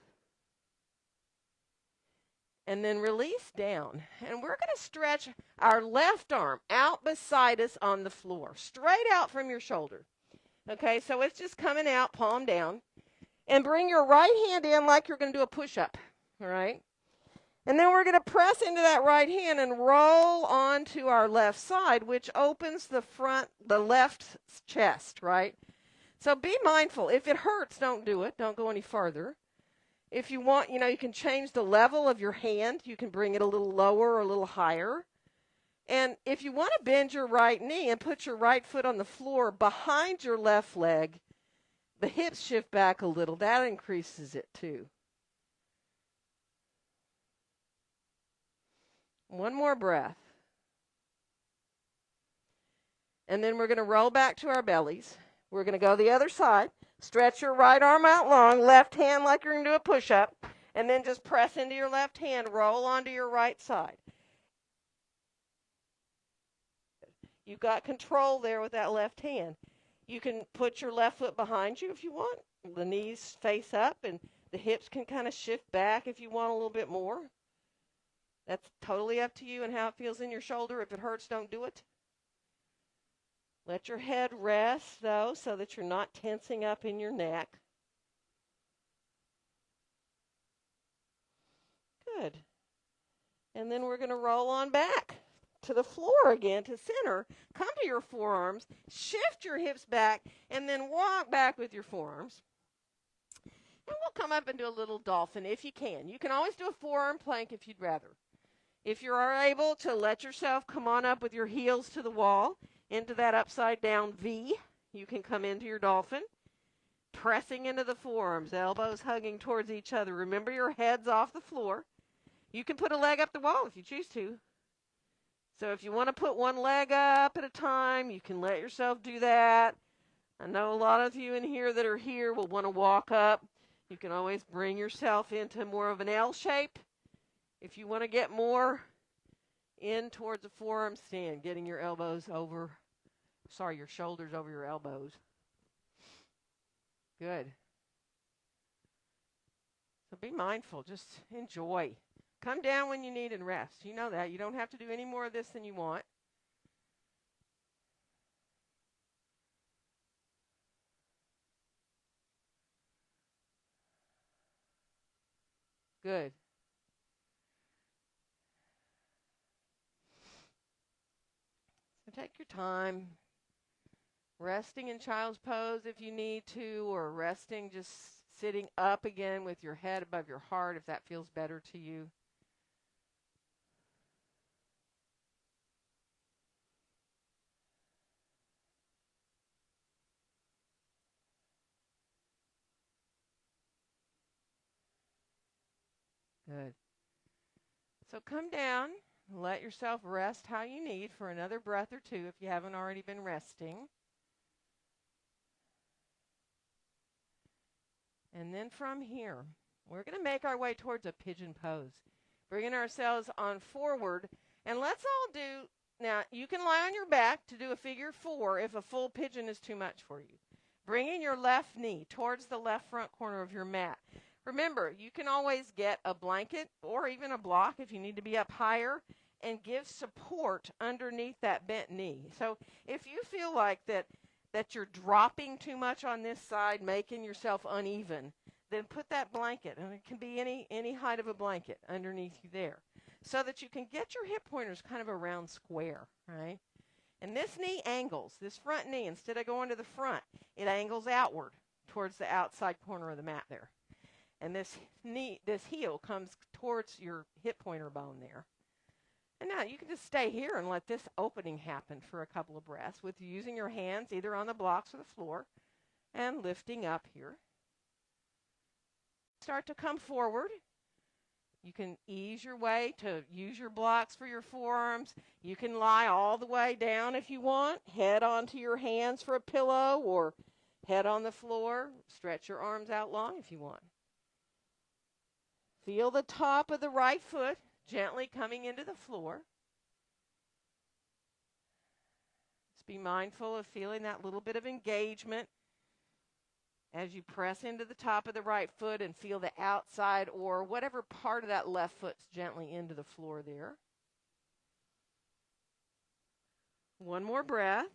And then release down. And we're going to stretch our left arm out beside us on the floor. Straight out from your shoulder. Okay, so it's just coming out, palm down. And bring your right hand in like you're going to do a push-up, all right? And then we're going to press into that right hand and roll onto our left side, which opens the left chest, right? So be mindful. If it hurts, don't do it. Don't go any farther. If you want, you can change the level of your hand. You can bring it a little lower or a little higher. And if you want to bend your right knee and put your right foot on the floor behind your left leg, the hips shift back a little. That increases it too. One more breath. And then we're going to roll back to our bellies. We're going to go the other side. Stretch your right arm out long, left hand like you're going to do a push-up, and then just press into your left hand, roll onto your right side. You've got control there with that left hand. You can put your left foot behind you if you want. The knees face up and the hips can kind of shift back if you want a little bit more. That's totally up to you and how it feels in your shoulder. If it hurts, don't do it. Let your head rest, though, so that you're not tensing up in your neck. Good. And then we're going to roll on back to the floor again, to center. Come to your forearms, shift your hips back, and then walk back with your forearms. And we'll come up and do a little dolphin if you can. You can always do a forearm plank if you'd rather. If you are able to let yourself come on up with your heels to the wall, into that upside down V, you can come into your dolphin, pressing into the forearms, elbows hugging towards each other. Remember your head's off the floor. You can put a leg up the wall if you choose to. So if you want to put one leg up at a time, you can let yourself do that. I know a lot of you in here that are here will want to walk up. You can always bring yourself into more of an L shape. If you want to get more in towards a forearm stand, getting your shoulders over your elbows. Good. So be mindful. Just enjoy. Come down when you need and rest. You know that. You don't have to do any more of this than you want. Good. So take your time. Resting in child's pose if you need to, or resting just sitting up again with your head above your heart if that feels better to you. Good. So come down, let yourself rest how you need for another breath or two if you haven't already been resting. And then from here, we're going to make our way towards a pigeon pose. Bringing ourselves on forward. And let's all do, now you can lie on your back to do a figure 4 if a full pigeon is too much for you. Bringing your left knee towards the left front corner of your mat. Remember, you can always get a blanket or even a block if you need to be up higher and give support underneath that bent knee. So if you feel like that you're dropping too much on this side, making yourself uneven, then put that blanket, and it can be any height of a blanket underneath you there, so that you can get your hip pointers kind of around square, right? And this knee angles, this front knee, instead of going to the front, it angles outward towards the outside corner of the mat there. And this heel comes towards your hip pointer bone there. And now you can just stay here and let this opening happen for a couple of breaths with using your hands either on the blocks or the floor and lifting up here. Start to come forward. You can ease your way to use your blocks for your forearms. You can lie all the way down if you want. Head onto your hands for a pillow or head on the floor. Stretch your arms out long if you want. Feel the top of the right foot gently coming into the floor. Just be mindful of feeling that little bit of engagement as you press into the top of the right foot and feel the outside or whatever part of that left foot's gently into the floor there. One more breath.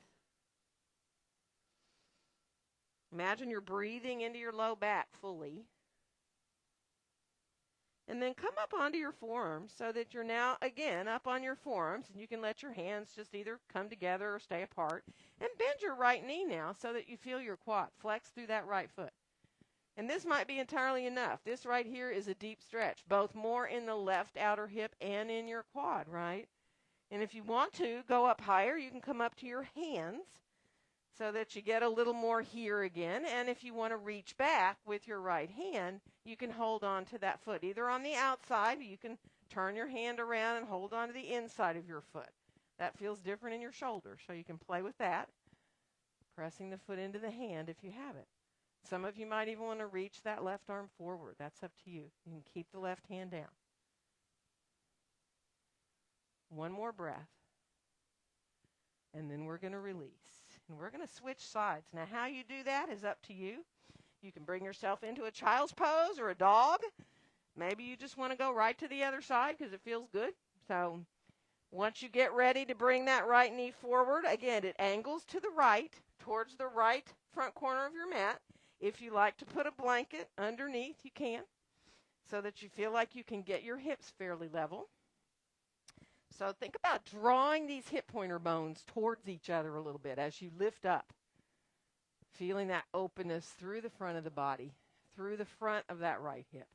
Imagine you're breathing into your low back fully. And then come up onto your forearms so that you're now, again, up on your forearms. And you can let your hands just either come together or stay apart. And bend your right knee now so that you feel your quad. Flex through that right foot. And this might be entirely enough. This right here is a deep stretch, both more in the left outer hip and in your quad, right? And if you want to go up higher, you can come up to your hands so that you get a little more here again. And if you want to reach back with your right hand, you can hold on to that foot. Either on the outside, you can turn your hand around and hold on to the inside of your foot. That feels different in your shoulder, so you can play with that, pressing the foot into the hand if you have it. Some of you might even want to reach that left arm forward. That's up to you. You can keep the left hand down. One more breath. And then we're going to release. And we're going to switch sides. Now, how you do that is up to you. You can bring yourself into a child's pose or a dog. Maybe you just want to go right to the other side because it feels good. So once you get ready to bring that right knee forward, again, it angles to the right, towards the right front corner of your mat. If you like to put a blanket underneath, you can, so that you feel like you can get your hips fairly level. So think about drawing these hip pointer bones towards each other a little bit as you lift up. Feeling that openness through the front of the body, through the front of that right hip.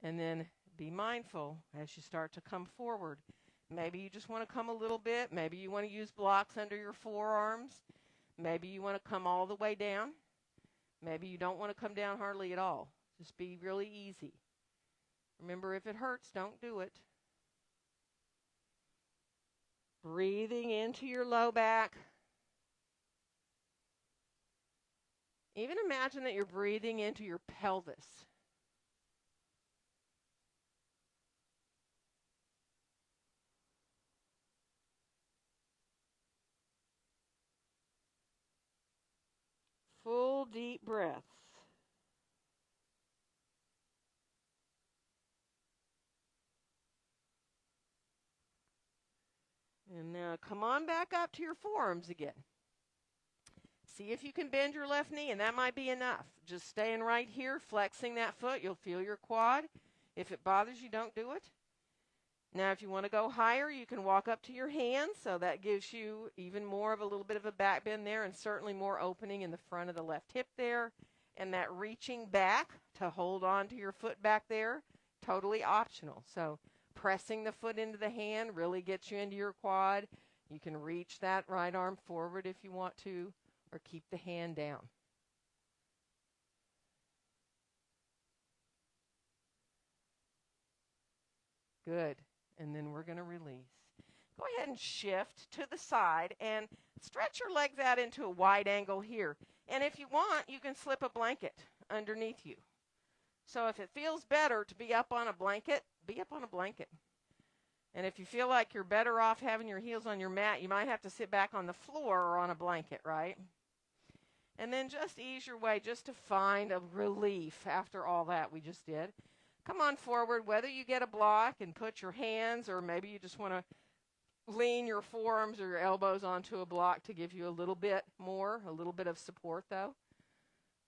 And then be mindful as you start to come forward. Maybe you just want to come a little bit. Maybe you want to use blocks under your forearms. Maybe you want to come all the way down. Maybe you don't want to come down hardly at all. Just be really easy. Remember, if it hurts, don't do it. Breathing into your low back. Even imagine that you're breathing into your pelvis. Full deep breaths. And now come on back up to your forearms again. See if you can bend your left knee, and that might be enough. Just staying right here, flexing that foot. You'll feel your quad. If it bothers you, don't do it. Now, if you want to go higher, you can walk up to your hands, so that gives you even more of a little bit of a back bend there, and certainly more opening in the front of the left hip there. And that reaching back to hold on to your foot back there, totally optional. So pressing the foot into the hand really gets you into your quad. You can reach that right arm forward if you want to, or keep the hand down. Good. And then we're going to release. Go ahead and shift to the side and stretch your legs out into a wide angle here. And if you want, you can slip a blanket underneath you. So if it feels better to be up on a blanket, be up on a blanket. And if you feel like you're better off having your heels on your mat, you might have to sit back on the floor or on a blanket, right? And then just ease your way just to find a relief after all that we just did. come on forward, whether you get a block and put your hands, or maybe you just want to lean your forearms or your elbows onto a block to give you a little bit more, a little bit of support though.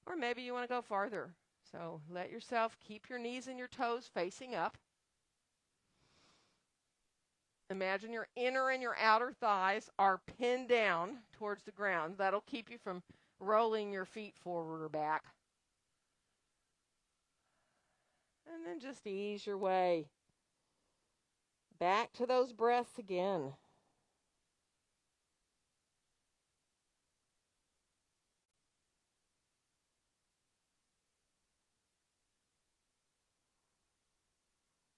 Or maybe you want to go farther. So let yourself keep your knees and your toes facing up. Imagine your inner and your outer thighs are pinned down towards the ground. That'll keep you from rolling your feet forward or back. And then just ease your way back to those breaths again.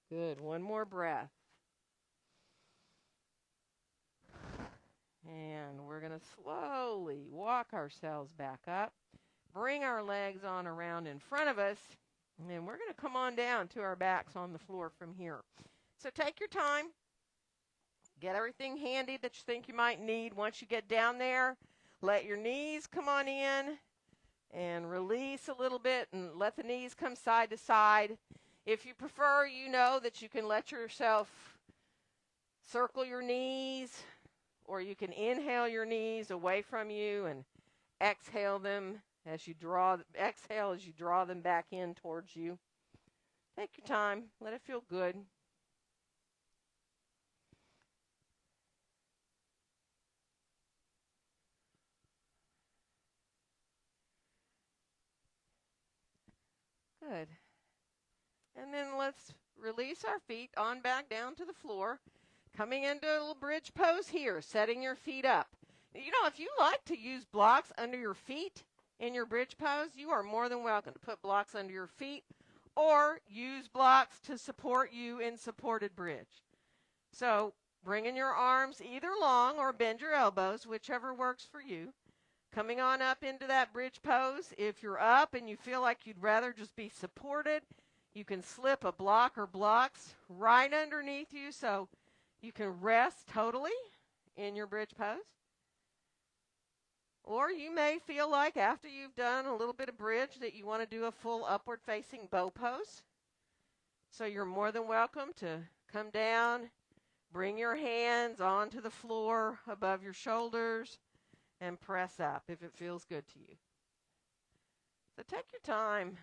Good. One more breath. And we're going to slowly walk ourselves back up. Bring our legs on around in front of us. And we're going to come on down to our backs on the floor from here. So take your time. Get everything handy that you think you might need. Once you get down there, let your knees come on in and release a little bit and let the knees come side to side. If you prefer, you know that you can let yourself circle your knees, or you can inhale your knees away from you and exhale them as you draw them back in towards you. Take your time. Let it feel good. Good. And then let's release our feet on back down to the floor. Coming into a little bridge pose here, setting your feet up. You know, if you like to use blocks under your feet in your bridge pose, you are more than welcome to put blocks under your feet or use blocks to support you in supported bridge. So bringing your arms either long or bend your elbows, whichever works for you. Coming on up into that bridge pose. If you're up and you feel like you'd rather just be supported, you can slip a block or blocks right underneath you so you can rest totally in your bridge pose. Or you may feel like after you've done a little bit of bridge that you want to do a full upward facing bow pose. So you're more than welcome to come down, bring your hands onto the floor above your shoulders, and press up if it feels good to you. So take your time.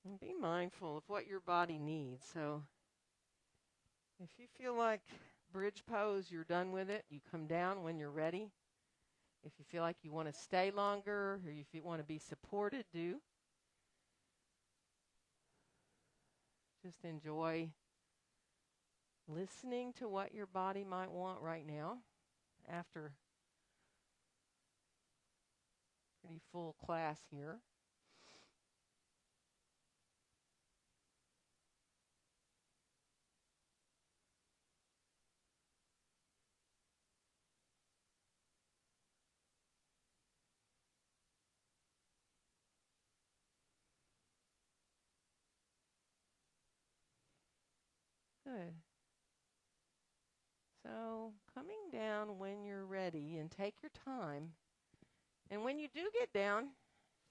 And be mindful of what your body needs. So if you feel like bridge pose, you're done with it, you come down when you're ready. If you feel like you want to stay longer or if you want to be supported, do. Just enjoy listening to what your body might want right now after a pretty full class here. Good. So coming down when you're ready and take your time. And when you do get down,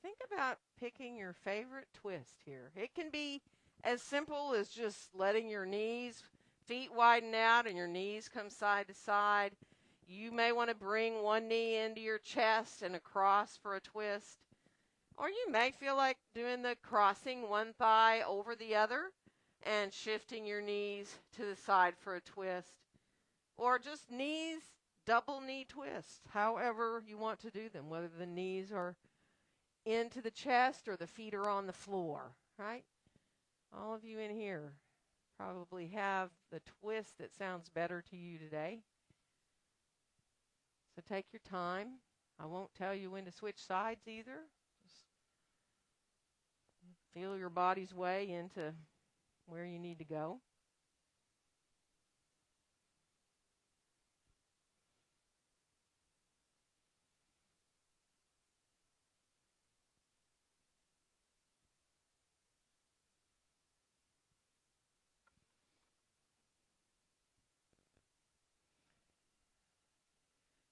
think about picking your favorite twist here. It can be as simple as just letting your feet widen out and your knees come side to side. You may want to bring one knee into your chest and across for a twist. Or you may feel like doing the crossing one thigh over the other and shifting your knees to the side for a twist. Or just knees, double knee twists, however you want to do them, whether the knees are into the chest or the feet are on the floor, right? All of you in here probably have the twist that sounds better to you today. So take your time. I won't tell you when to switch sides either. Just feel your body's way into where you need to go.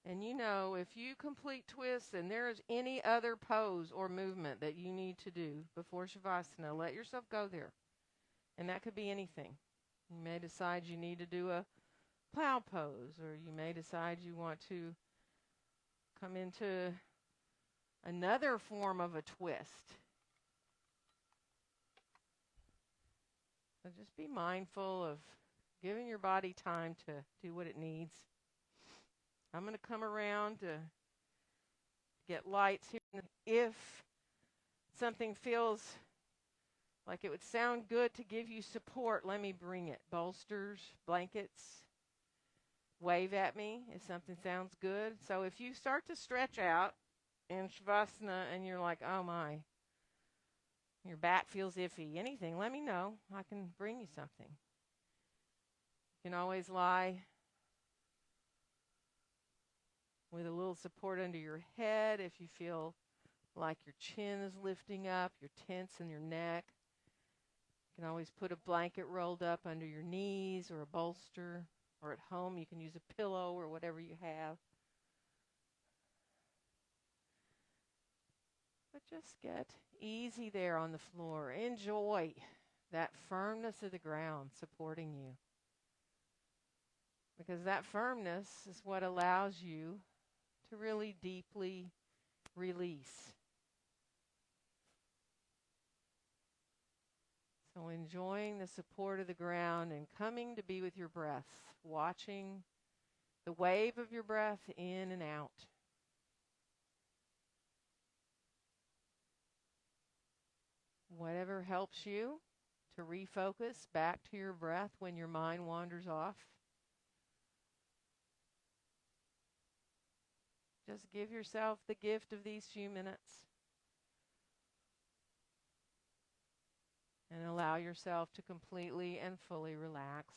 And you know, if you complete twists and there is any other pose or movement that you need to do before Shavasana, let yourself go there. And that could be anything. You may decide you need to do a plow pose, or you may decide you want to come into another form of a twist. So just be mindful of giving your body time to do what it needs. I'm going to come around to get lights here. If something feels like it would sound good to give you support, let me bring it. Bolsters, blankets, wave at me if something sounds good. So if you start to stretch out in Shavasana and you're like, oh my, your back feels iffy, anything, let me know. I can bring you something. You can always lie with a little support under your head if you feel like your chin is lifting up, you're tense in your neck. You can always put a blanket rolled up under your knees or a bolster, or at home you can use a pillow or whatever you have. But just get easy there on the floor. Enjoy that firmness of the ground supporting you. Because that firmness is what allows you to really deeply release. So enjoying the support of the ground and coming to be with your breath, watching the wave of your breath in and out. Whatever helps you to refocus back to your breath when your mind wanders off. Just give yourself the gift of these few minutes and allow yourself to completely and fully relax.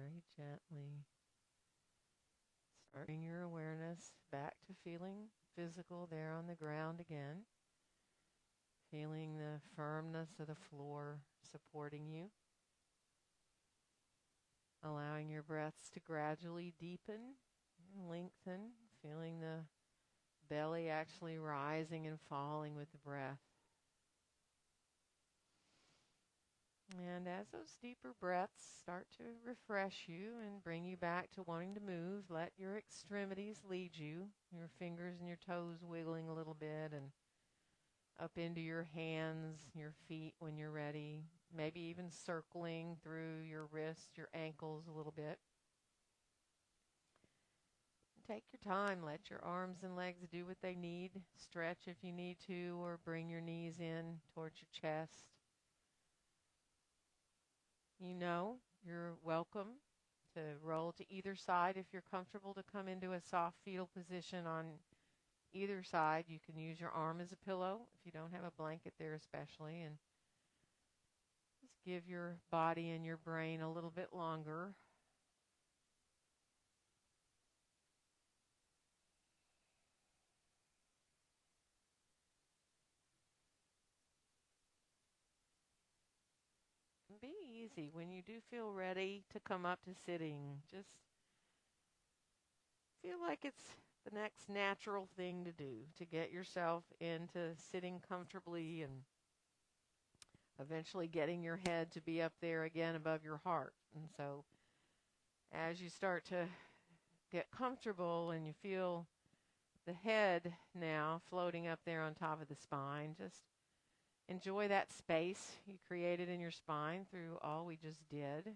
very gently start bringing your awareness back to feeling physical there on the ground again, feeling the firmness of the floor supporting you, allowing your breaths to gradually deepen and lengthen, feeling the belly actually rising and falling with the breath. And as those deeper breaths start to refresh you and bring you back to wanting to move, let your extremities lead you, your fingers and your toes wiggling a little bit and up into your hands, your feet when you're ready, maybe even circling through your wrists, your ankles a little bit. Take your time, let your arms and legs do what they need, stretch if you need to, or bring your knees in towards your chest. You know you're welcome to roll to either side if you're comfortable, to come into a soft fetal position on either side. You can use your arm as a pillow if you don't have a blanket there especially, and just give your body and your brain a little bit longer. Be easy when you do feel ready to come up to sitting. Just feel like it's the next natural thing to do, to get yourself into sitting comfortably and eventually getting your head to be up there again above your heart. And so as you start to get comfortable and you feel the head now floating up there on top of the spine, just enjoy that space you created in your spine through all we just did.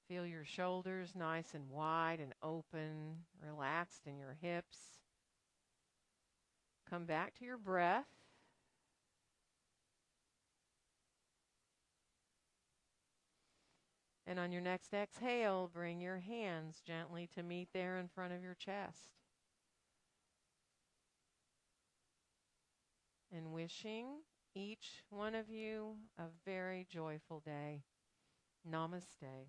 Feel your shoulders nice and wide and open, relaxed in your hips. Come back to your breath. And on your next exhale, bring your hands gently to meet there in front of your chest. And wishing each one of you a very joyful day. Namaste.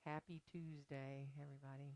Happy Tuesday, everybody.